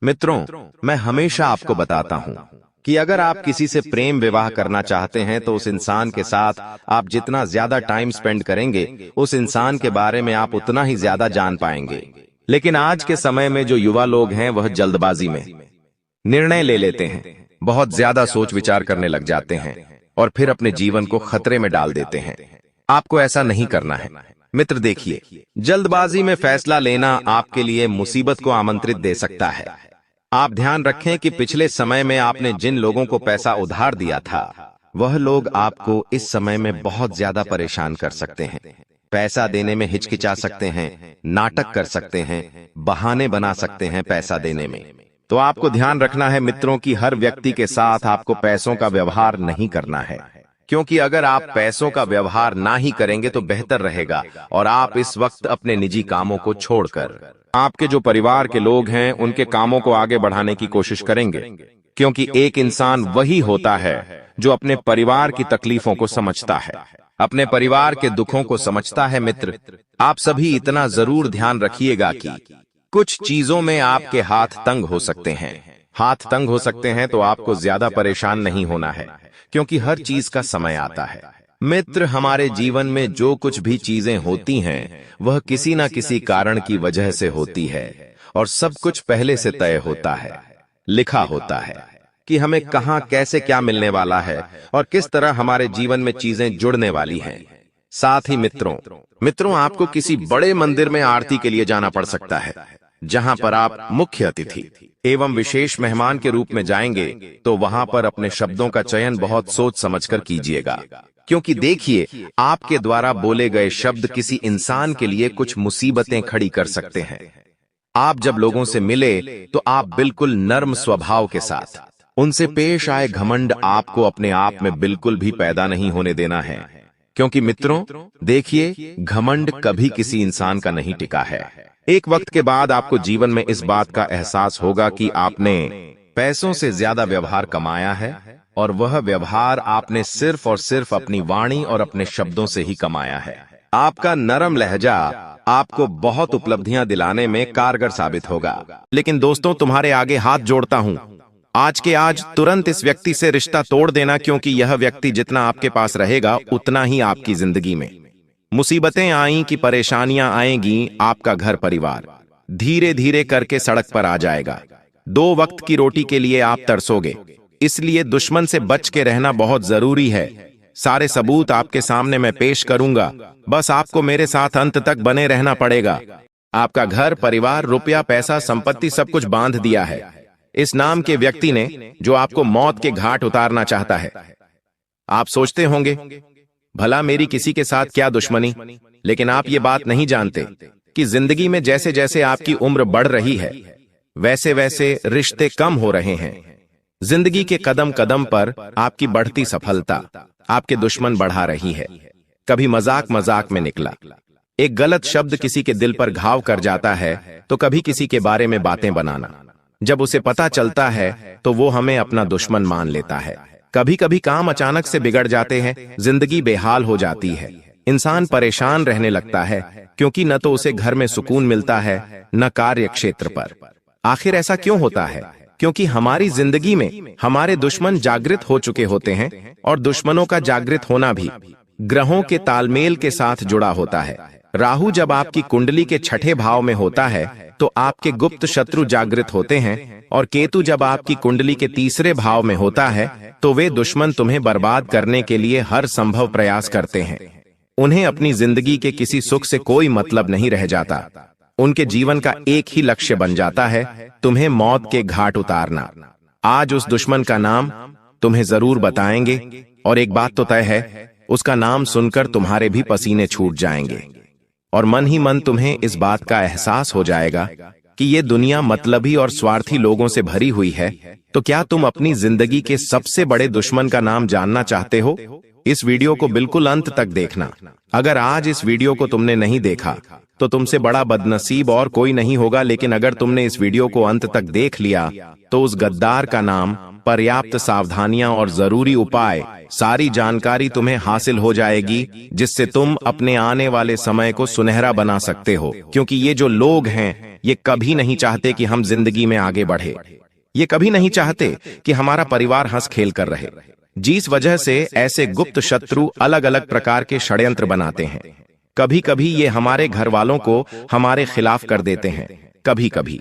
मित्रों, मैं हमेशा आपको बताता हूं कि अगर आप किसी से प्रेम विवाह करना चाहते हैं तो उस इंसान के साथ आप जितना ज्यादा टाइम स्पेंड करेंगे, उस इंसान के बारे में आप उतना ही ज्यादा जान पाएंगे। लेकिन आज के समय में जो युवा लोग हैं, वह जल्दबाजी में निर्णय ले लेते हैं, बहुत ज्यादा सोच विचार करने लग जाते हैं, और फिर अपने जीवन को खतरे में डाल देते हैं। आपको ऐसा नहीं करना है मित्र। देखिए, जल्दबाजी में फैसला लेना आपके लिए मुसीबत को आमंत्रित दे सकता है। आप ध्यान रखें कि पिछले समय में आपने जिन लोगों को पैसा उधार दिया था, वह लोग आपको इस समय में बहुत ज्यादा परेशान कर सकते हैं। पैसा देने में हिचकिचा सकते हैं, नाटक कर सकते हैं, बहाने बना सकते हैं पैसा देने में। तो आपको ध्यान रखना है मित्रों कि हर व्यक्ति के साथ आपको पैसों का व्यवहार नहीं करना है, क्योंकि अगर आप पैसों का व्यवहार ना ही करेंगे तो बेहतर रहेगा। और आप इस वक्त अपने निजी कामों को छोड़कर आपके जो परिवार के लोग हैं, उनके कामों को आगे बढ़ाने की कोशिश करेंगे, क्योंकि एक इंसान वही होता है जो अपने परिवार की तकलीफों को समझता है, अपने परिवार के दुखों को समझता है। मित्र, आप सभी इतना जरूर ध्यान रखिएगा कि कुछ चीजों में आपके हाथ तंग हो सकते हैं। हाथ तंग हो सकते हैं तो आपको ज्यादा परेशान नहीं होना है, क्योंकि हर चीज का समय आता है। मित्र, हमारे जीवन में जो कुछ भी चीजें होती हैं, वह किसी न किसी कारण की वजह से होती है, और सब कुछ पहले से तय होता है, लिखा होता है कि हमें कहां कैसे क्या मिलने वाला है, और किस तरह हमारे जीवन में चीजें जुड़ने वाली हैं। साथ ही मित्रों, आपको किसी बड़े मंदिर में आरती के लिए जाना पड़ सकता है, जहां पर आप मुख्य अतिथि एवं विशेष मेहमान के रूप में जाएंगे। तो वहां पर अपने शब्दों का चयन बहुत सोच समझकर कीजिएगा, क्योंकि देखिए, आपके द्वारा बोले गए शब्द किसी इंसान के लिए कुछ मुसीबतें खड़ी कर सकते हैं। आप जब लोगों से मिले तो आप बिल्कुल नर्म स्वभाव के साथ उनसे पेश आए। घमंड आपको अपने आप में बिल्कुल भी पैदा नहीं होने देना है, क्योंकि मित्रों देखिए, घमंड कभी किसी इंसान का नहीं टिका है। एक वक्त के बाद आपको जीवन में इस बात का एहसास होगा कि आपने पैसों से ज्यादा व्यवहार कमाया है, और वह व्यवहार आपने सिर्फ और सिर्फ अपनी वाणी और अपने शब्दों से ही कमाया है। आपका नरम लहजा आपको बहुत उपलब्धियां दिलाने में कारगर साबित होगा। लेकिन दोस्तों, तुम्हारे आगे हाथ जोड़ता हूं, आज के आज तुरंत इस व्यक्ति से रिश्ता तोड़ देना, क्योंकि यह व्यक्ति जितना आपके पास रहेगा उतना ही आपकी जिंदगी में मुसीबतें आई कि परेशानियां आएंगी। आपका घर परिवार धीरे धीरे करके सड़क पर आ जाएगा। 2 वक्त की रोटी के लिए आप तरसोगे, इसलिए दुश्मन से बच के रहना बहुत जरूरी है। सारे सबूत आपके सामने मैं पेश करूंगा, बस आपको मेरे साथ अंत तक बने रहना पड़ेगा। आपका घर परिवार, रुपया, पैसा, संपत्ति सब कुछ बांध दिया है इस नाम के व्यक्ति ने, जो आपको मौत के घाट उतारना चाहता है। आप सोचते होंगे, भला मेरी किसी के साथ क्या दुश्मनी, लेकिन आप ये बात नहीं जानते कि जिंदगी में जैसे जैसे आपकी उम्र बढ़ रही है, वैसे वैसे रिश्ते कम हो रहे हैं। जिंदगी के कदम कदम पर आपकी बढ़ती सफलता आपके दुश्मन बढ़ा रही है। कभी मजाक मजाक में निकला एक गलत शब्द किसी के दिल पर घाव कर जाता है, तो कभी किसी के बारे में बातें बनाना, जब उसे पता चलता है तो वो हमें अपना दुश्मन मान लेता है। कभी कभी काम अचानक से बिगड़ जाते हैं, जिंदगी बेहाल हो जाती है, इंसान परेशान रहने लगता है, क्योंकि न तो उसे घर में सुकून मिलता है न कार्य क्षेत्र पर। आखिर ऐसा क्यों होता है? क्योंकि हमारी जिंदगी में हमारे दुश्मन जागृत हो चुके होते हैं, और दुश्मनों का जागृत होना भी ग्रहों के तालमेल के साथ जुड़ा होता है। राहु जब आपकी कुंडली के छठे भाव में होता है तो आपके गुप्त शत्रु जागृत होते हैं, और केतु जब आपकी कुंडली के तीसरे भाव में होता है तो वे दुश्मन तुम्हें बर्बाद करने के लिए हर संभव प्रयास करते हैं। उन्हें अपनी जिंदगी के किसी सुख से कोई मतलब नहीं रह जाता। उनके जीवन का एक ही लक्ष्य बन जाता है, तुम्हें मौत के घाट उतारना। आज उस दुश्मन का नाम तुम्हें जरूर बताएंगे, और एक बात तो तय है, उसका नाम सुनकर तुम्हारे भी पसीने छूट जाएंगे, और मन ही मन तुम्हें इस बात का एहसास हो जाएगा कि ये दुनिया मतलबी और स्वार्थी लोगों से भरी हुई है। तो क्या तुम अपनी जिंदगी के सबसे बड़े दुश्मन का नाम जानना चाहते हो? इस वीडियो को बिल्कुल अंत तक देखना। अगर आज इस वीडियो को तुमने नहीं देखा तो तुमसे बड़ा बदनसीब और कोई नहीं होगा, लेकिन अगर तुमने इस वीडियो को अंत तक देख लिया तो उस गद्दार का नाम, पर्याप्त सावधानियां और जरूरी उपाय, सारी जानकारी तुम्हें हासिल हो जाएगी, जिससे तुम अपने आने वाले समय को सुनहरा बना सकते हो। क्योंकि ये जो लोग हैं ये कभी नहीं चाहते कि हम जिंदगी में आगे बढ़े, ये कभी नहीं चाहते कि हमारा परिवार हंस खेल कर रहे, जिस वजह से ऐसे गुप्त शत्रु अलग अलग प्रकार के षड्यंत्र बनाते हैं। कभी कभी ये हमारे घर वालों को हमारे खिलाफ कर देते हैं, कभी कभी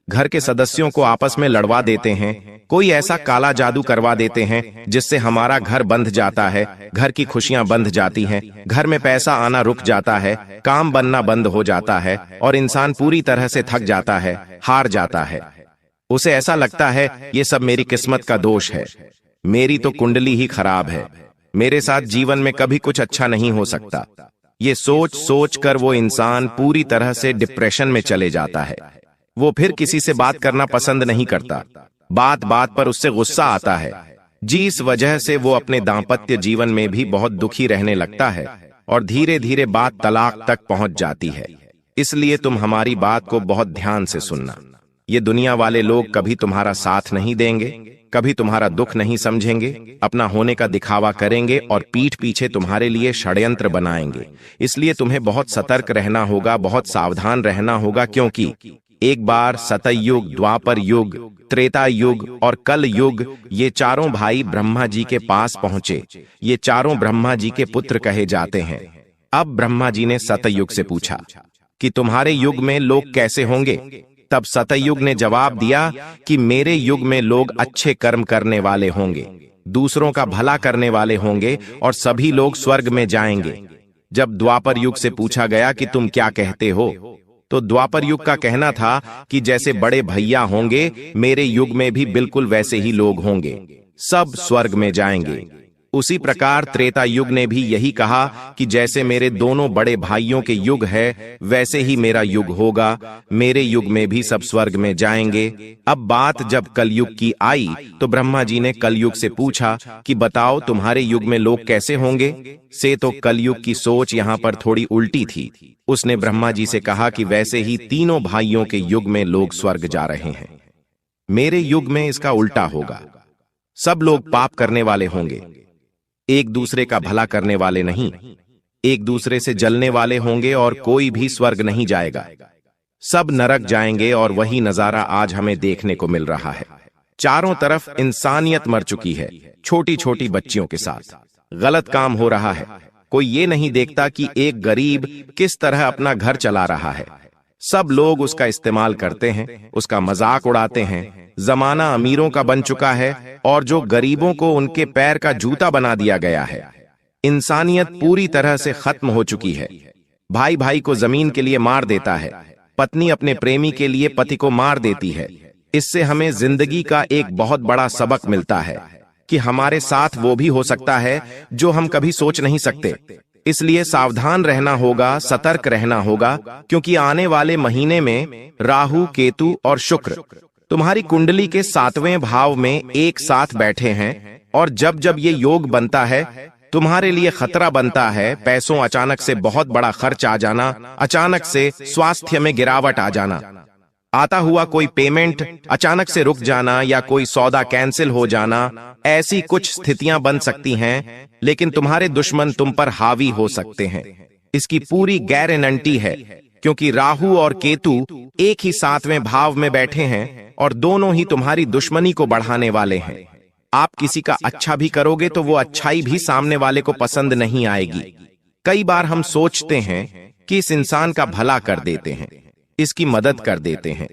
घर के सदस्यों को आपस में लड़वा देते हैं, कोई ऐसा काला जादू करवा देते हैं जिससे हमारा घर बंध जाता है, घर की खुशियां बंध जाती हैं, घर में पैसा आना रुक जाता है, काम बनना बंद हो जाता है, और इंसान पूरी तरह से थक जाता है, हार जाता है। उसे ऐसा लगता है ये सब मेरी किस्मत का दोष है, मेरी तो कुंडली ही खराब है, मेरे साथ जीवन में कभी कुछ अच्छा नहीं हो सकता। ये सोच सोच कर वो इंसान पूरी तरह से डिप्रेशन में चले जाता है। वो फिर किसी से बात करना पसंद नहीं करता, बात बात पर उससे गुस्सा आता है, जिस वजह से वो अपने दांपत्य जीवन में भी बहुत दुखी रहने लगता है, और धीरे धीरे बात तलाक तक पहुंच जाती है। इसलिए तुम हमारी बात को बहुत ध्यान से सुनना। ये दुनिया वाले लोग कभी तुम्हारा साथ नहीं देंगे, कभी तुम्हारा दुख नहीं समझेंगे, अपना होने का दिखावा करेंगे और पीठ पीछे तुम्हारे लिए षड्यंत्र बनाएंगे। इसलिए तुम्हें बहुत सतर्क रहना होगा, बहुत सावधान रहना होगा, क्योंकि एक बार सतयुग, द्वापर युग, त्रेता युग और कल युग, ये चारों भाई ब्रह्मा जी के पास पहुंचे। ये चारों ब्रह्मा जी के पुत्र कहे जाते हैं। अब ब्रह्मा जी ने सतयुग से पूछा कि तुम्हारे युग में लोग कैसे होंगे? तब सतयुग ने जवाब दिया कि मेरे युग में लोग अच्छे कर्म करने वाले होंगे, दूसरों का भला करने वाले होंगे, और सभी लोग स्वर्ग में जाएंगे। जब द्वापर युग से पूछा गया कि तुम क्या कहते हो, तो द्वापर युग का कहना था कि जैसे बड़े भैया होंगे, मेरे युग में भी बिल्कुल वैसे ही लोग होंगे, सब स्वर्ग में जाएंगे। उसी प्रकार त्रेता युग ने भी यही कहा कि जैसे मेरे दोनों बड़े भाइयों के युग है, वैसे ही मेरा युग होगा, मेरे युग में भी सब स्वर्ग में जाएंगे। अब बात जब कलयुग की आई तो ब्रह्मा जी ने कलयुग से पूछा कि बताओ तुम्हारे युग में लोग कैसे होंगे? से तो कलयुग की सोच यहाँ पर थोड़ी उल्टी थी। उसने ब्रह्मा जी से कहा कि वैसे ही तीनों भाइयों के युग में लोग स्वर्ग जा रहे हैं, मेरे युग में इसका उल्टा होगा। सब लोग पाप करने वाले होंगे, एक दूसरे का भला करने वाले नहीं, एक दूसरे से जलने वाले होंगे, और कोई भी स्वर्ग नहीं जाएगा, सब नरक जाएंगे। और वही नजारा आज हमें देखने को मिल रहा है। चारों तरफ इंसानियत मर चुकी है, छोटी छोटी बच्चियों के साथ गलत काम हो रहा है। कोई ये नहीं देखता कि एक गरीब किस तरह अपना घर चला रहा है। सब लोग उसका इस्तेमाल करते हैं, उसका मजाक उड़ाते हैं। जमाना अमीरों का बन चुका है, और जो गरीबों को उनके पैर का जूता बना दिया गया है। इंसानियत पूरी तरह से खत्म हो चुकी है। भाई भाई को जमीन के लिए मार देता है, पत्नी अपने प्रेमी के लिए पति को मार देती है। इससे हमें जिंदगी का एक बहुत बड़ा सबक मिलता है कि हमारे साथ वो भी हो सकता है जो हम कभी सोच नहीं सकते। इसलिए सावधान रहना होगा, सतर्क रहना होगा, क्योंकि आने वाले महीने में राहु, केतु और शुक्र तुम्हारी कुंडली के 7वें भाव में एक साथ बैठे हैं और जब जब ये योग बनता है तुम्हारे लिए खतरा बनता है। पैसों अचानक से बहुत बड़ा खर्च आ जाना, अचानक से स्वास्थ्य में गिरावट आ जाना, आता हुआ कोई पेमेंट अचानक से रुक जाना या कोई सौदा कैंसिल हो जाना, ऐसी कुछ स्थितियां बन सकती हैं। लेकिन तुम्हारे दुश्मन तुम पर हावी हो सकते हैं, इसकी पूरी गारंटी है, क्योंकि राहु और केतु एक ही 7वें भाव में बैठे हैं और दोनों ही तुम्हारी दुश्मनी को बढ़ाने वाले हैं। आप किसी का अच्छा भी करोगे तो वो अच्छाई भी सामने वाले को पसंद नहीं आएगी। कई बार हम सोचते हैं कि इस इंसान का भला कर देते हैं, इसकी मदद कर देते हैं,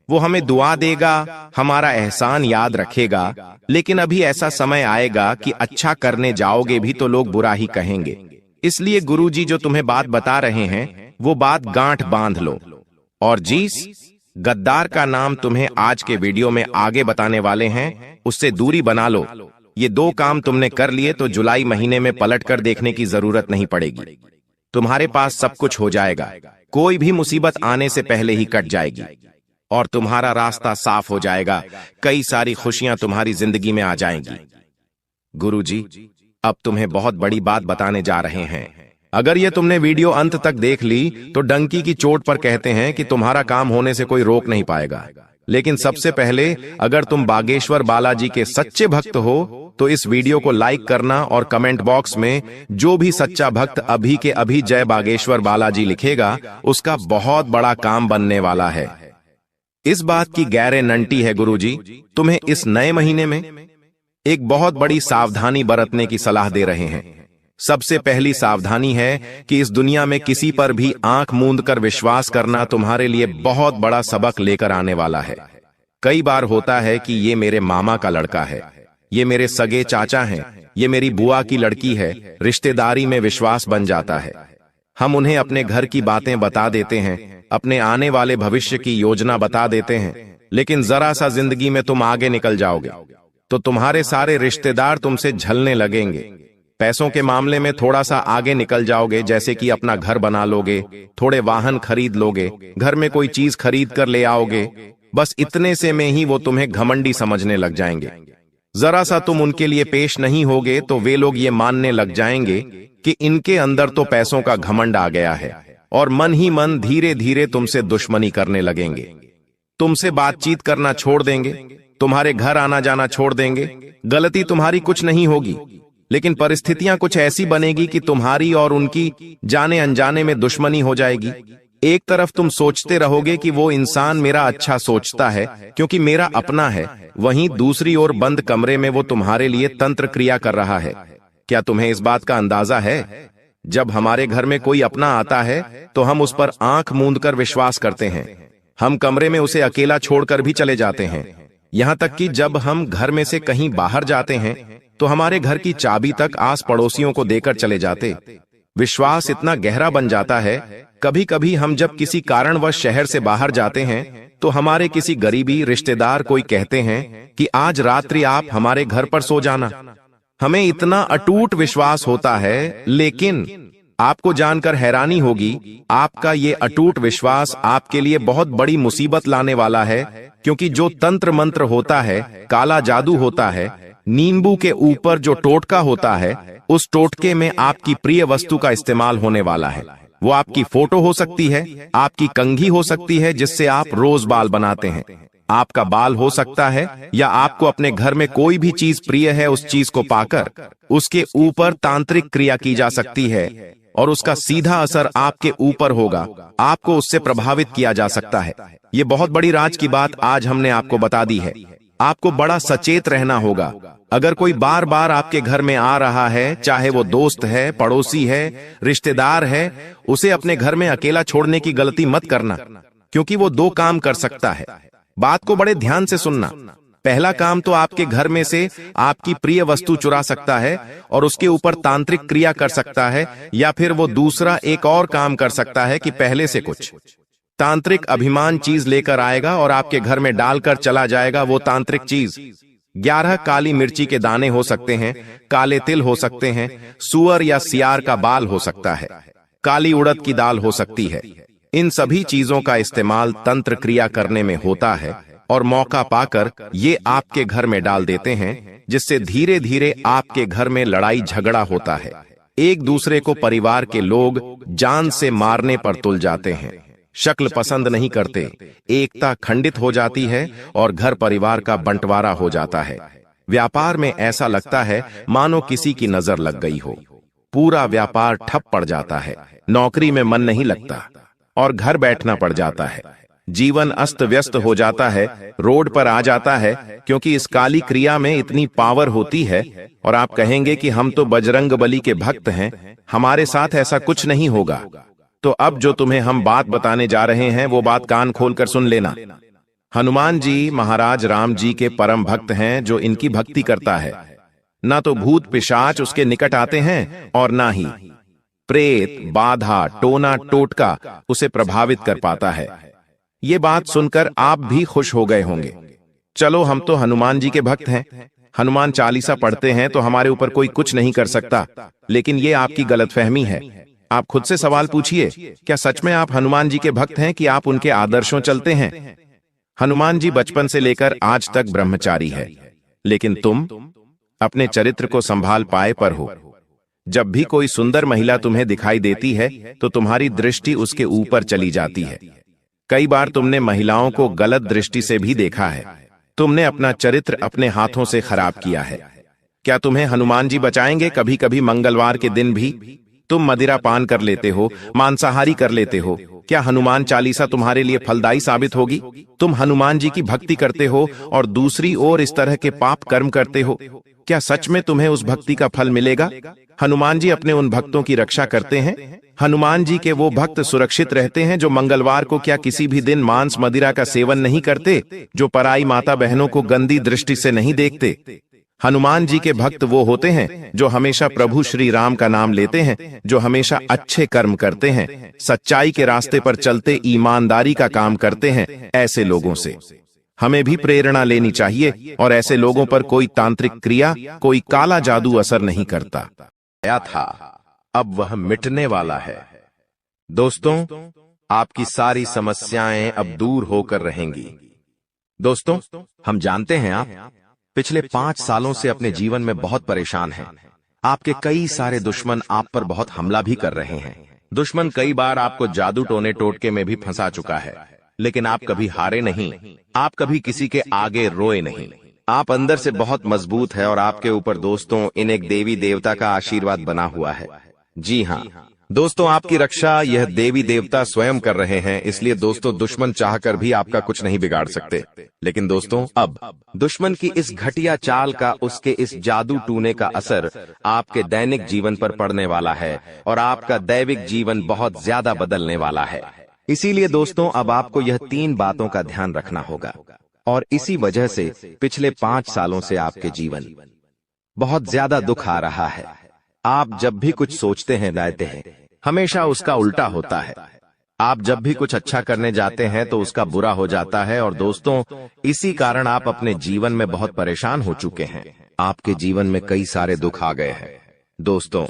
वो हमें दुआ देगा, हमारा एहसान याद रखेगा। लेकिन अभी ऐसा समय आएगा कि अच्छा करने जाओगे भी तो लोग बुरा ही कहेंगे। इसलिए गुरुजी जो तुम्हें बात बता रहे हैं वो बात गांठ बांध लो। और जिस गद्दार का नाम तुम्हें आज के वीडियो में आगे बताने वाले हैं उससे दूरी बना लो। ये 2 काम तुमने कर लिए तो जुलाई महीने में पलट कर देखने की जरूरत नहीं पड़ेगी। तुम्हारे पास सब कुछ हो जाएगा, कोई भी मुसीबत आने से पहले ही कट जाएगी और तुम्हारा रास्ता साफ हो जाएगा। कई सारी खुशियां तुम्हारी जिंदगी में आ जाएंगी। गुरुजी अब तुम्हें बहुत बड़ी बात बताने जा रहे हैं। अगर ये तुमने वीडियो अंत तक देख ली तो डंकी की चोट पर कहते हैं कि तुम्हारा काम होने से कोई रोक नहीं पाएगा। लेकिन सबसे पहले अगर तुम बागेश्वर बालाजी के सच्चे भक्त हो तो इस वीडियो को लाइक करना और कमेंट बॉक्स में जो भी सच्चा भक्त अभी के अभी जय बागेश्वर बालाजी लिखेगा उसका बहुत बड़ा काम बनने वाला है। इस बात की गारंटी है गुरुजी, तुम्हें इस नए महीने में एक बहुत बड़ी सावधानी बरतने की सलाह दे रहे हैं। सबसे पहली सावधानी है कि इस दुनिया में किसी पर भी आंख मूंद कर विश्वास करना तुम्हारे लिए बहुत बड़ा सबक लेकर आने वाला है। कई बार होता है कि ये मेरे मामा का लड़का है, ये मेरे सगे चाचा हैं, ये मेरी बुआ की लड़की है, रिश्तेदारी में विश्वास बन जाता है। हम उन्हें अपने घर की बातें बता देते हैं, अपने आने वाले भविष्य की योजना बता देते हैं, लेकिन जरा सा जिंदगी में तुम आगे निकल जाओगे तो तुम्हारे सारे रिश्तेदार तुमसे झलने लगेंगे। पैसों के मामले में थोड़ा सा आगे निकल जाओगे, जैसे कि अपना घर बना लोगे, थोड़े वाहन खरीद लोगे, घर में कोई चीज खरीद कर ले आओगे। बस इतने से में ही वो तुम्हें घमंडी समझने लग जाएंगे। जरा सा तुम उनके लिए पेश नहीं होगे तो वे लोग ये मानने लग जाएंगे कि इनके अंदर तो पैसों का घमंड आ गया है और मन ही मन धीरे धीरे तुमसे दुश्मनी करने लगेंगे। तुमसे बातचीत करना छोड़ देंगे, तुम्हारे घर आना जाना छोड़ देंगे। गलती तुम्हारी कुछ नहीं होगी, लेकिन परिस्थितियां कुछ ऐसी बनेगी कि तुम्हारी और उनकी जाने अनजाने में दुश्मनी हो जाएगी। एक तरफ तुम सोचते रहोगे कि वो इंसान मेरा अच्छा सोचता है क्योंकि मेरा अपना है, वहीं दूसरी ओर बंद कमरे में वो तुम्हारे लिए तंत्र क्रिया कर रहा है। क्या तुम्हें इस बात का अंदाजा है? जब हमारे घर में कोई अपना आता है तो हम उस पर आंख मूंद कर विश्वास करते हैं। हम कमरे में उसे अकेला छोड़कर भी चले जाते हैं। यहां तक कि जब हम घर में से कहीं बाहर जाते हैं तो हमारे घर की चाबी तक आस पड़ोसियों को देकर चले जाते। विश्वास इतना गहरा बन जाता है, कभी कभी हम जब किसी कारणवश शहर से बाहर जाते हैं तो हमारे किसी गरीबी रिश्तेदार कोई कहते हैं कि आज रात्रि आप हमारे घर पर सो जाना। हमें इतना अटूट विश्वास होता है, लेकिन आपको जानकर हैरानी होगी, आपका ये अटूट विश्वास आपके लिए बहुत बड़ी मुसीबत लाने वाला है, क्योंकि जो तंत्र मंत्र होता है, काला जादू होता है, नींबू के ऊपर जो टोटका होता है, उस टोटके में आपकी प्रिय वस्तु का इस्तेमाल होने वाला है। वो आपकी फोटो हो सकती है, आपकी कंघी हो सकती है जिससे आप रोज बाल बनाते हैं, आपका बाल हो सकता है, या आपको अपने घर में कोई भी चीज प्रिय है उस चीज को पाकर उसके ऊपर तांत्रिक क्रिया की जा सकती है और उसका सीधा असर आपके ऊपर होगा, आपको उससे प्रभावित किया जा सकता है। ये बहुत बड़ी राज की बात आज हमने आपको बता दी है। आपको बड़ा सचेत रहना होगा। अगर कोई बार बार आपके घर में आ रहा है, चाहे वो दोस्त है, पड़ोसी है, रिश्तेदार है, उसे अपने घर में अकेला छोड़ने की गलती मत करना, क्योंकि वो 2 काम कर सकता है। बात को बड़े ध्यान से सुनना। पहला काम तो आपके घर में से आपकी प्रिय वस्तु चुरा सकता है और उसके ऊपर तांत्रिक क्रिया कर सकता है, या फिर वो दूसरा एक और काम कर सकता है कि पहले से कुछ तांत्रिक अभिमान चीज लेकर आएगा और आपके घर में डालकर चला जाएगा। वो तांत्रिक चीज 11 काली मिर्ची के दाने हो सकते हैं, काले तिल हो सकते हैं, सुअर या सियार का बाल हो सकता है, काली उड़द की दाल हो सकती है। इन सभी चीजों का इस्तेमाल तंत्र क्रिया करने में होता है और मौका पाकर ये आपके घर में डाल देते हैं, जिससे धीरे धीरे आपके घर में लड़ाई झगड़ा होता है। एक दूसरे को परिवार के लोग जान से मारने पर तुल जाते हैं। शक्ल पसंद नहीं करते, एकता खंडित हो जाती है और घर परिवार का बंटवारा हो जाता है। व्यापार में ऐसा लगता है मानो किसी की नजर लग गई हो। पूरा व्यापार ठप पड़ जाता है, नौकरी में मन नहीं लगता और घर बैठना पड़ जाता है। जीवन अस्त व्यस्त हो जाता है, रोड पर आ जाता है, क्योंकि इस काली क्रिया में इतनी पावर होती है। और आप कहेंगे कि हम तो बजरंगबली के भक्त हैं, हमारे साथ ऐसा कुछ नहीं होगा। तो अब जो तुम्हें हम बात बताने जा रहे हैं वो बात कान खोलकर सुन लेना। हनुमान जी महाराज राम जी के परम भक्त हैं जो इनकी भक्ति करता है। ना तो भूत पिशाच उसके निकट आते हैं और ना ही प्रेत बाधा टोना टोटका उसे प्रभावित कर पाता है। ये बात सुनकर आप भी खुश हो गए होंगे। चलो, हम तो हनुमान जी के भक्त हैं, हनुमान चालीसा पढ़ते हैं तो हमारे ऊपर कोई कुछ नहीं कर सकता। लेकिन ये आपकी गलतफहमी है। आप खुद से सवाल पूछिए, क्या सच में आप हनुमान जी के भक्त हैं कि आप उनके आदर्शों चलते हैं? हनुमान जी बचपन से लेकर आज तक ब्रह्मचारी है, लेकिन तुम अपने चरित्र को संभाल पाए पर हो। जब भी कोई सुंदर महिला तुम्हें दिखाई देती है तो तुम्हारी दृष्टि उसके ऊपर चली जाती है। कई बार तुमने महिलाओं को गलत दृष्टि से भी देखा है। तुमने अपना चरित्र अपने हाथों से खराब किया है। क्या तुम्हें हनुमान जी बचाएंगे? कभी कभी मंगलवार के दिन भी तुम मदिरा पान कर लेते हो, मांसाहारी कर लेते हो। क्या हनुमान चालीसा तुम्हारे लिए फलदायी साबित होगी? तुम हनुमान जी की भक्ति करते हो और दूसरी ओर इस तरह के पाप कर्म करते हो। क्या सच में तुम्हें उस भक्ति का फल मिलेगा? हनुमान जी अपने उन भक्तों की रक्षा करते हैं। हनुमान जी के वो भक्त सुरक्षित रहते हैं जो मंगलवार को क्या किसी भी दिन मांस मदिरा का सेवन नहीं करते, जो पराई माता बहनों को गंदी दृष्टि से नहीं देखते। हनुमान जी के भक्त वो होते हैं जो हमेशा प्रभु श्री राम का नाम लेते हैं, जो हमेशा अच्छे कर्म करते हैं, सच्चाई के रास्ते पर चलते ईमानदारी का काम करते हैं। ऐसे लोगों से हमें भी प्रेरणा लेनी चाहिए और ऐसे लोगों पर कोई तांत्रिक क्रिया, कोई काला जादू असर नहीं करता। आया था, अब वह मिटने वाला है। दोस्तों, आपकी सारी समस्याएं अब दूर होकर रहेंगी। दोस्तों, हम जानते हैं आप पिछले 5 सालों से अपने जीवन में बहुत परेशान हैं। आपके कई सारे दुश्मन आप पर बहुत हमला भी कर रहे हैं। दुश्मन कई बार आपको जादू टोने टोटके में भी फंसा चुका है, लेकिन आप कभी हारे नहीं, आप कभी किसी के आगे रोए नहीं। आप अंदर से बहुत मजबूत है और आपके ऊपर दोस्तों इन एक देवी देवता का आशीर्वाद बना हुआ है। जी हाँ दोस्तों, आपकी रक्षा यह देवी देवता स्वयं कर रहे हैं। इसलिए दोस्तों, दुश्मन चाहकर भी आपका कुछ नहीं बिगाड़ सकते। लेकिन दोस्तों, अब दुश्मन की इस घटिया चाल का, उसके इस जादू टूने का असर आपके दैनिक जीवन पर पड़ने वाला है और आपका दैविक जीवन बहुत ज्यादा बदलने वाला है। इसीलिए दोस्तों, अब आपको यह 3 बातों का ध्यान रखना होगा और इसी वजह से पिछले 5 सालों से आपके जीवन बहुत ज्यादा दुख आ रहा है। आप जब भी कुछ सोचते हैं, लाते हैं, हमेशा उसका उल्टा होता है। आप जब भी कुछ अच्छा करने जाते हैं तो उसका बुरा हो जाता है। और दोस्तों, इसी कारण आप अपने जीवन में बहुत परेशान हो चुके हैं। आपके जीवन में कई सारे दुख आ गए हैं। दोस्तों,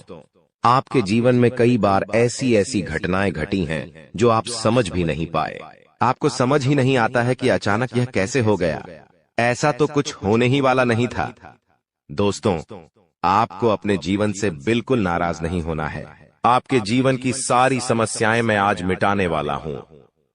आपके जीवन में कई बार ऐसी ऐसी घटनाएं घटी हैं जो आप समझ भी नहीं पाए। आपको समझ ही नहीं आता है कि अचानक यह कैसे हो गया। ऐसा तो कुछ होने ही वाला नहीं था। दोस्तों, आपको अपने जीवन से बिल्कुल नाराज नहीं होना है। आपके जीवन की सारी समस्याएं मैं आज मिटाने वाला हूं।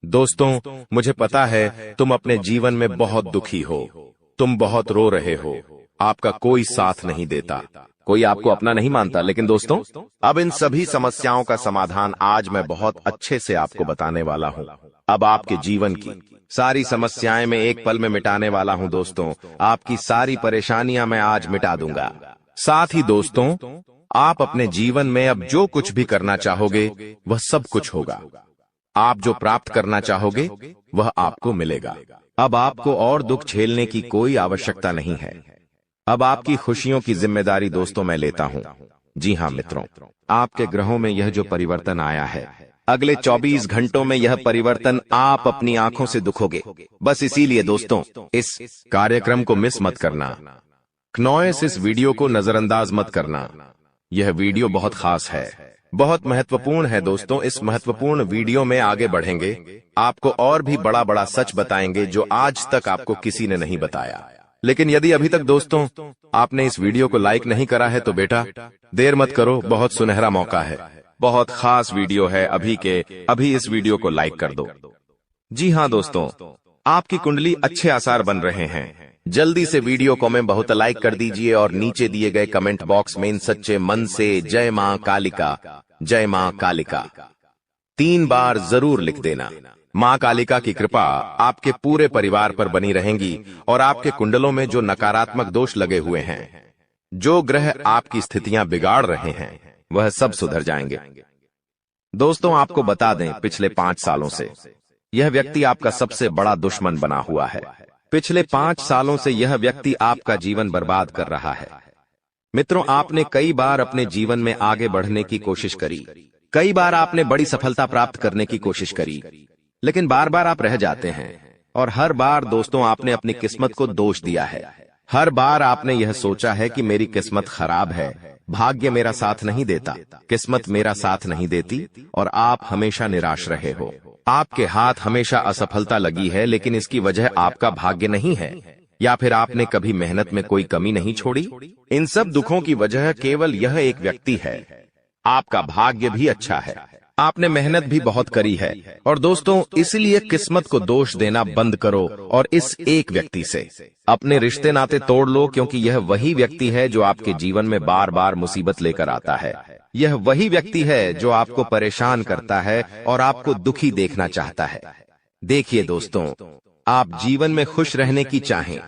दोस्तों, मुझे पता है तुम अपने जीवन में बहुत दुखी हो, तुम बहुत रो रहे हो, आपका कोई साथ नहीं देता, कोई आपको अपना नहीं मानता। लेकिन दोस्तों, अब इन सभी समस्याओं का समाधान आज मैं बहुत अच्छे से आपको बताने वाला हूं। अब आपके जीवन की सारी समस्याएं मैं एक पल में मिटाने वाला हूं। दोस्तों, आपकी सारी परेशानियां मैं आज मिटा दूंगा। साथ ही दोस्तों, आप अपने जीवन में अब जो कुछ भी करना चाहोगे वह सब कुछ होगा। आप जो प्राप्त करना चाहोगे वह आपको मिलेगा। अब आपको और दुख झेलने की कोई आवश्यकता नहीं है। अब आपकी खुशियों की जिम्मेदारी दोस्तों मैं लेता हूं। जी हां मित्रों, आपके ग्रहों में यह जो परिवर्तन आया है, अगले 24 घंटों में यह परिवर्तन आप अपनी आंखों से दिखोगे। बस इसीलिए दोस्तों, इस कार्यक्रम को मिस मत करना। क्नॉयस इस वीडियो को नजरअंदाज मत करना। यह वीडियो बहुत खास है। बहुत महत्वपूर्ण है दोस्तों। इस महत्वपूर्ण वीडियो में आगे बढ़ेंगे, आपको और भी बड़ा बड़ा सच बताएंगे जो आज तक आपको किसी ने नहीं बताया। लेकिन यदि अभी तक दोस्तों आपने इस वीडियो को लाइक नहीं करा है तो बेटा देर मत करो, बहुत सुनहरा मौका है, बहुत खास वीडियो है, अभी के अभी इस वीडियो को लाइक कर दो। जी हाँ दोस्तों, आपकी कुंडली अच्छे आसार बन रहे हैं। जल्दी से वीडियो को में बहुत लाइक कर दीजिए और नीचे दिए गए कमेंट बॉक्स में इन सच्चे मन से जय मां कालिका, जय मां कालिका 3 बार जरूर लिख देना। मां कालिका की कृपा आपके पूरे परिवार पर बनी रहेंगी और आपके कुंडलों में जो नकारात्मक दोष लगे हुए हैं, जो ग्रह आपकी स्थितियां बिगाड़ रहे हैं, वह सब सुधर जाएंगे। दोस्तों आपको बता दें, पिछले 5 सालों से यह व्यक्ति आपका सबसे बड़ा दुश्मन बना हुआ है। पिछले 5 सालों से यह व्यक्ति आपका जीवन बर्बाद कर रहा है। मित्रों, आपने कई बार अपने जीवन में आगे बढ़ने की कोशिश करी, कई बार आपने बड़ी सफलता प्राप्त करने की कोशिश करी, लेकिन बार बार आप रह जाते हैं। और हर बार दोस्तों आपने अपनी किस्मत को दोष दिया है। हर बार आपने यह सोचा है कि मेरी किस्मत खराब है, भाग्य मेरा साथ नहीं देता, किस्मत मेरा साथ नहीं देती, और आप हमेशा निराश रहे हो। आपके हाथ हमेशा असफलता लगी है, लेकिन इसकी वजह आपका भाग्य नहीं है, या फिर आपने कभी मेहनत में कोई कमी नहीं छोड़ी। इन सब दुखों की वजह केवल यह एक व्यक्ति है। आपका भाग्य भी अच्छा है, आपने मेहनत भी बहुत करी है। और दोस्तों इसलिए किस्मत को दोष देना बंद करो और इस एक व्यक्ति से अपने रिश्ते नाते तोड़ लो, क्योंकि यह वही व्यक्ति है जो आपके जीवन में बार बार मुसीबत लेकर आता है। यह वही व्यक्ति है जो आपको परेशान करता है और आपको दुखी देखना चाहता है। देखिए दोस्तों, आप जीवन में खुश रहने की चाहें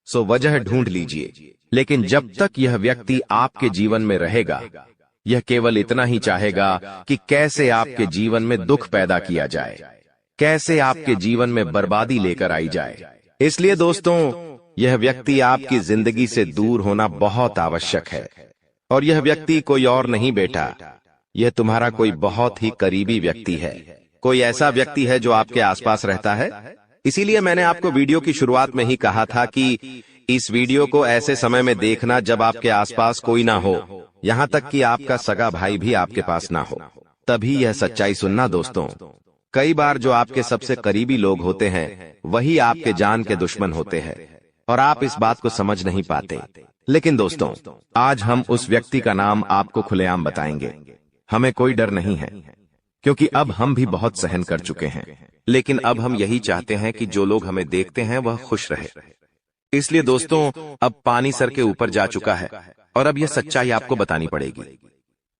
सो वजह ढूंढ लीजिए, लेकिन जब तक यह व्यक्ति आपके जीवन में रहेगा, यह केवल इतना ही चाहेगा कि कैसे आपके जीवन में दुख पैदा किया जाए, कैसे आपके जीवन में बर्बादी लेकर आई जाए। इसलिए दोस्तों यह व्यक्ति आपकी जिंदगी से दूर होना बहुत आवश्यक है। और यह व्यक्ति कोई और नहीं बेटा, यह तुम्हारा कोई बहुत ही करीबी व्यक्ति है, कोई ऐसा व्यक्ति है जो आपके आसपास रहता है। इसीलिए मैंने आपको वीडियो की शुरुआत में ही कहा था कि इस वीडियो को ऐसे समय में देखना जब आपके आसपास कोई ना हो, यहाँ तक कि आपका सगा भाई भी आपके पास ना हो, तभी यह सच्चाई सुनना। दोस्तों कई बार जो आपके सबसे करीबी लोग होते हैं वही आपके जान के दुश्मन होते हैं, और आप इस बात को समझ नहीं पाते। लेकिन दोस्तों आज हम उस व्यक्ति का नाम आपको खुलेआम बताएंगे। हमें कोई डर नहीं है, क्योंकि अब हम भी बहुत सहन कर चुके हैं। लेकिन अब हम यही चाहते हैं कि जो लोग हमें देखते हैं वह खुश रहे। इसलिए दोस्तों अब पानी सर के ऊपर जा चुका है और अब यह सच्चाई आपको बतानी पड़ेगी।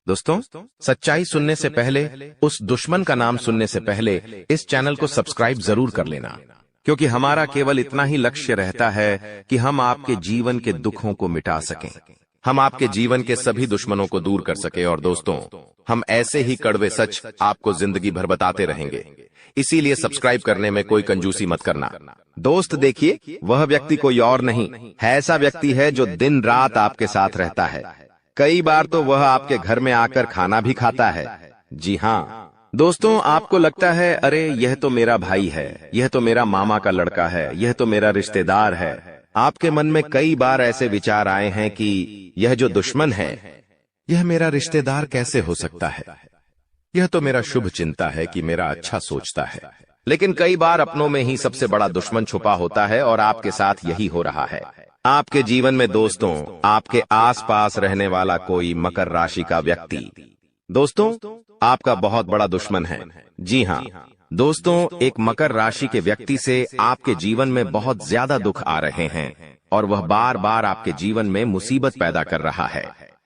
दोस्तों सच्चाई सुनने से पहले, उस दुश्मन का नाम सुनने से पहले इस चैनल को सब्सक्राइब जरूर कर लेना, क्योंकि हमारा केवल इतना ही लक्ष्य रहता है कि हम आपके जीवन के दुखों को मिटा सकें, हम आपके जीवन के सभी दुश्मनों को दूर कर सके। और दोस्तों हम ऐसे ही कड़वे सच आपको जिंदगी भर बताते रहेंगे, इसीलिए सब्सक्राइब करने में कोई कंजूसी मत करना। दोस्त देखिए, वह व्यक्ति कोई और नहीं है, ऐसा व्यक्ति है जो दिन रात आपके साथ रहता है। कई बार तो वह आपके घर में आकर खाना भी खाता है। जी हाँ दोस्तों, आपको लगता है अरे यह तो मेरा भाई है, यह तो मेरा मामा का लड़का है, यह तो मेरा रिश्तेदार है। आपके मन में कई बार ऐसे विचार आए हैं कि यह जो दुश्मन है यह मेरा रिश्तेदार कैसे हो सकता है, यह तो मेरा शुभ चिंता है कि मेरा अच्छा सोचता है। लेकिन कई बार अपनों में ही सबसे बड़ा दुश्मन छुपा होता है और आपके साथ यही हो रहा है। आपके जीवन में दोस्तों आपके आसपास रहने वाला कोई मकर राशि का व्यक्ति दोस्तों आपका बहुत बड़ा दुश्मन है। जी हाँ दोस्तों, एक मकर राशि के व्यक्ति से आपके जीवन में बहुत ज्यादा दुख आ रहे हैं और वह बार बार आपके जीवन में मुसीबत पैदा कर रहा है।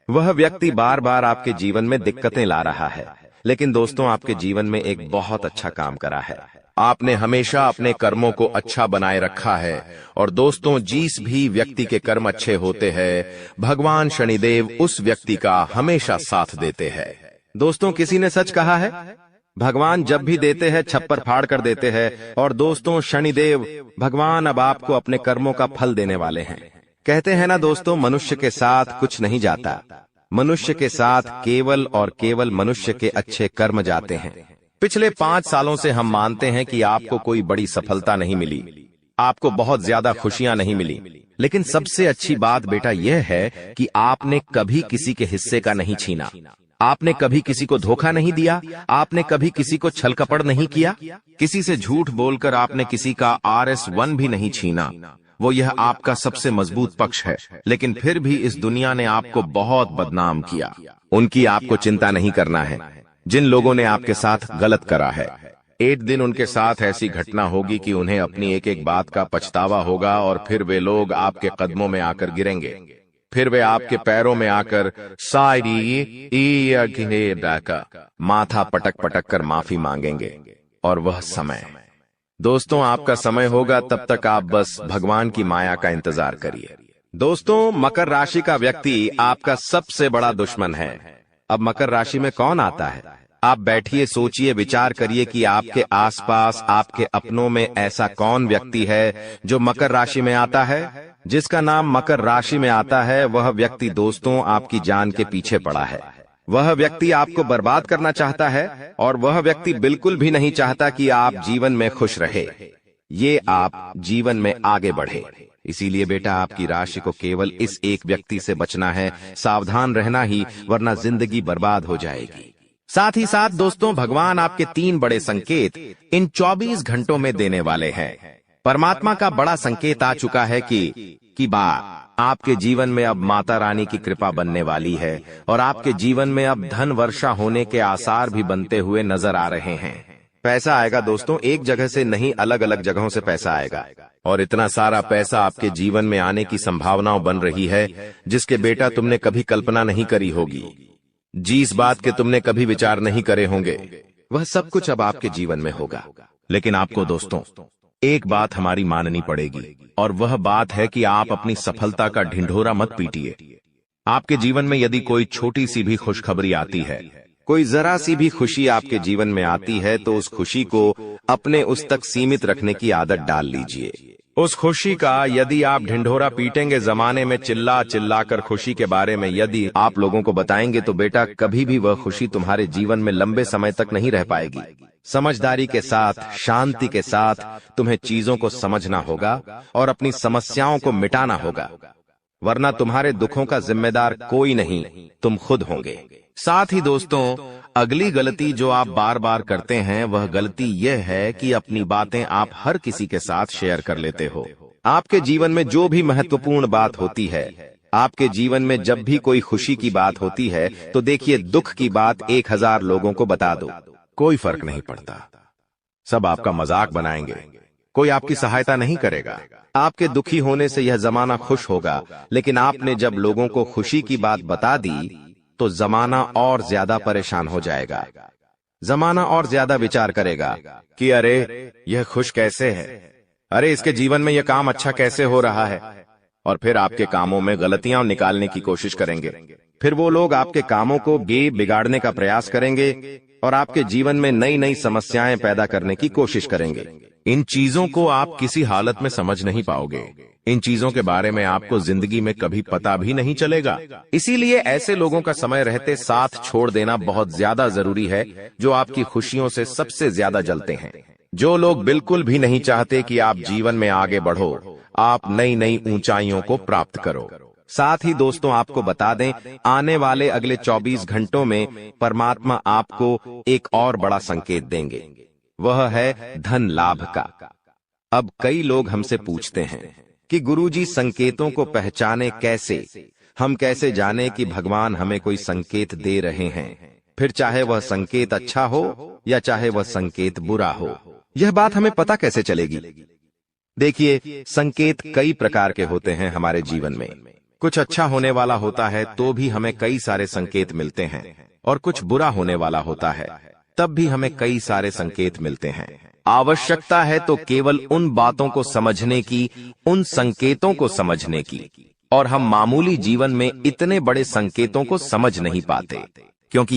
वह व्यक्ति बार बार आपके जीवन में दिक्कतें ला रहा है, लेकिन दोस्तों आपके जीवन में एक बहुत अच्छा काम करा है। आपने हमेशा अपने कर्मों को अच्छा बनाए रखा है। और दोस्तों जिस भी व्यक्ति के कर्म अच्छे होते हैं, भगवान शनिदेव उस व्यक्ति का हमेशा साथ देते हैं। दोस्तों किसी ने सच कहा है, भगवान जब भी देते हैं छप्पर फाड़ कर देते हैं। और दोस्तों शनिदेव भगवान अब आपको अपने कर्मों का फल देने वाले हैं। कहते हैं ना दोस्तों, मनुष्य के साथ कुछ नहीं जाता, मनुष्य के साथ केवल और केवल मनुष्य के अच्छे कर्म जाते हैं। पिछले 5 सालों से हम मानते हैं कि आपको कोई बड़ी सफलता नहीं मिली, आपको बहुत ज्यादा खुशियां नहीं मिली, लेकिन सबसे अच्छी बात बेटा यह है कि आपने कभी किसी के हिस्से का नहीं छीना। आपने कभी किसी को धोखा नहीं दिया? आपने कभी किसी को छल कपट नहीं किया? किसी से झूठ बोलकर आपने किसी का RS1 भी नहीं छीना। वो यह आपका सबसे मजबूत पक्ष है, लेकिन फिर भी इस दुनिया ने आपको बहुत बदनाम किया। उनकी आपको चिंता नहीं करना है। जिन लोगों ने आपके साथ गलत करा है, एक दिन उनके साथ ऐसी घटना होगी कि उन्हें अपनी एक एक बात का पछतावा होगा, और फिर वे लोग आपके कदमों में आकर गिरेंगे। फिर वे आपके पैरों में आकर माथा पटक पटक कर माफी मांगेंगे। और वह समय, दोस्तों, आपका समय होगा। तब तक आप बस भगवान की माया का इंतजार करिए। दोस्तों, मकर राशि का व्यक्ति आपका सबसे बड़ा दुश्मन है। अब मकर राशि में कौन आता है? आप बैठिए, सोचिए, विचार करिए कि आपके आसपास, आपके अपनों में ऐसा कौन व्यक्ति है जो मकर राशि में आता है। जिसका नाम मकर राशि में आता है, वह व्यक्ति दोस्तों आपकी जान के पीछे पड़ा है। वह व्यक्ति आपको बर्बाद करना चाहता है, और वह व्यक्ति बिल्कुल भी नहीं चाहता कि आप जीवन में खुश रहे, ये आप जीवन में आगे बढ़े। इसीलिए बेटा, आपकी राशि को केवल इस एक व्यक्ति से बचना है। सावधान रहना ही, वरना जिंदगी बर्बाद हो जाएगी। साथ ही साथ दोस्तों, भगवान आपके 3 बड़े संकेत इन 24 घंटों में देने वाले हैं। परमात्मा का बड़ा संकेत आ चुका है कि आपके जीवन में अब माता रानी की कृपा बनने वाली है, और आपके जीवन में अब धन वर्षा होने के आसार भी बनते हुए नजर आ रहे हैं। पैसा आएगा दोस्तों, एक जगह से नहीं, अलग अलग जगहों से पैसा आएगा, और इतना सारा पैसा आपके जीवन में आने की संभावनाएं बन रही है, जिसके बेटा तुमने कभी कल्पना नहीं करी होगी। जिस बात के तुमने कभी विचार नहीं करे होंगे, वह सब कुछ अब आपके जीवन में होगा। लेकिन आपको दोस्तों एक बात हमारी माननी पड़ेगी, और वह बात है कि आप अपनी सफलता का ढिंढोरा मत पीटिए। आपके जीवन में यदि कोई छोटी सी भी खुशखबरी आती है, कोई जरा सी भी खुशी आपके जीवन में आती है, तो उस खुशी को अपने उस तक सीमित रखने की आदत डाल लीजिए। उस खुशी का यदि आप ढिंढोरा पीटेंगे, जमाने में चिल्ला चिल्ला कर खुशी के बारे में यदि आप लोगों को बताएंगे, तो बेटा कभी भी वह खुशी तुम्हारे जीवन में लंबे समय तक नहीं रह पाएगी। समझदारी के साथ, शांति के साथ तुम्हें चीजों को समझना होगा और अपनी समस्याओं को मिटाना होगा, वरना तुम्हारे दुखों का जिम्मेदार कोई नहीं, तुम खुद होंगे। साथ ही दोस्तों, अगली गलती जो आप बार बार करते हैं, वह गलती यह है कि अपनी बातें आप हर किसी के साथ शेयर कर लेते हो। आपके जीवन में जो भी महत्वपूर्ण बात होती है, आपके जीवन में जब भी कोई खुशी की बात होती है, तो देखिए, दुख की बात 1000 लोगों को बता दो, कोई फर्क नहीं पड़ता। सब आपका मजाक बनाएंगे, कोई आपकी सहायता नहीं करेगा। आपके दुखी होने से यह जमाना खुश होगा, लेकिन आपने जब लोगों को खुशी की बात बता दी, तो जमाना और ज्यादा परेशान हो जाएगा। जमाना और ज्यादा विचार करेगा कि अरे यह खुश कैसे है, अरे इसके जीवन में यह काम अच्छा कैसे हो रहा है, और फिर आपके कामों में गलतियां निकालने की कोशिश करेंगे। फिर वो लोग आपके कामों को बिगाड़ने का प्रयास करेंगे, और आपके जीवन में नई नई समस्याएं पैदा करने की कोशिश करेंगे। इन चीजों को आप किसी हालत में समझ नहीं पाओगे। इन चीजों के बारे में आपको जिंदगी में कभी पता भी नहीं चलेगा। इसीलिए ऐसे लोगों का समय रहते साथ छोड़ देना बहुत ज्यादा जरूरी है, जो आपकी खुशियों से सबसे ज्यादा जलते हैं। जो लोग बिल्कुल भी नहीं चाहते कि आप जीवन में आगे बढ़ो, आप नई नई ऊंचाइयों को प्राप्त करो। साथ ही दोस्तों, आपको बता दें, आने वाले अगले 24 घंटों में परमात्मा आपको एक और बड़ा संकेत देंगे। वह है धन लाभ का। अब कई लोग हमसे पूछते हैं कि गुरुजी, संकेतों को पहचाने कैसे? हम कैसे जाने कि भगवान हमें कोई संकेत दे रहे हैं, फिर चाहे वह संकेत अच्छा हो या चाहे वह संकेत बुरा हो? यह बात हमें पता कैसे चलेगी? देखिए, संकेत कई प्रकार के होते हैं हमारे जीवन में। कुछ अच्छा होने वाला होता है तो भी हमें कई सारे संकेत मिलते हैं, और कुछ बुरा होने वाला होता है तब भी हमें कई सारे संकेत मिलते हैं। आवश्यकता है तो केवल उन बातों को समझने की, उन संकेतों को समझने की, और हम मामूली जीवन में इतने बड़े संकेतों को समझ नहीं पाते, क्योंकि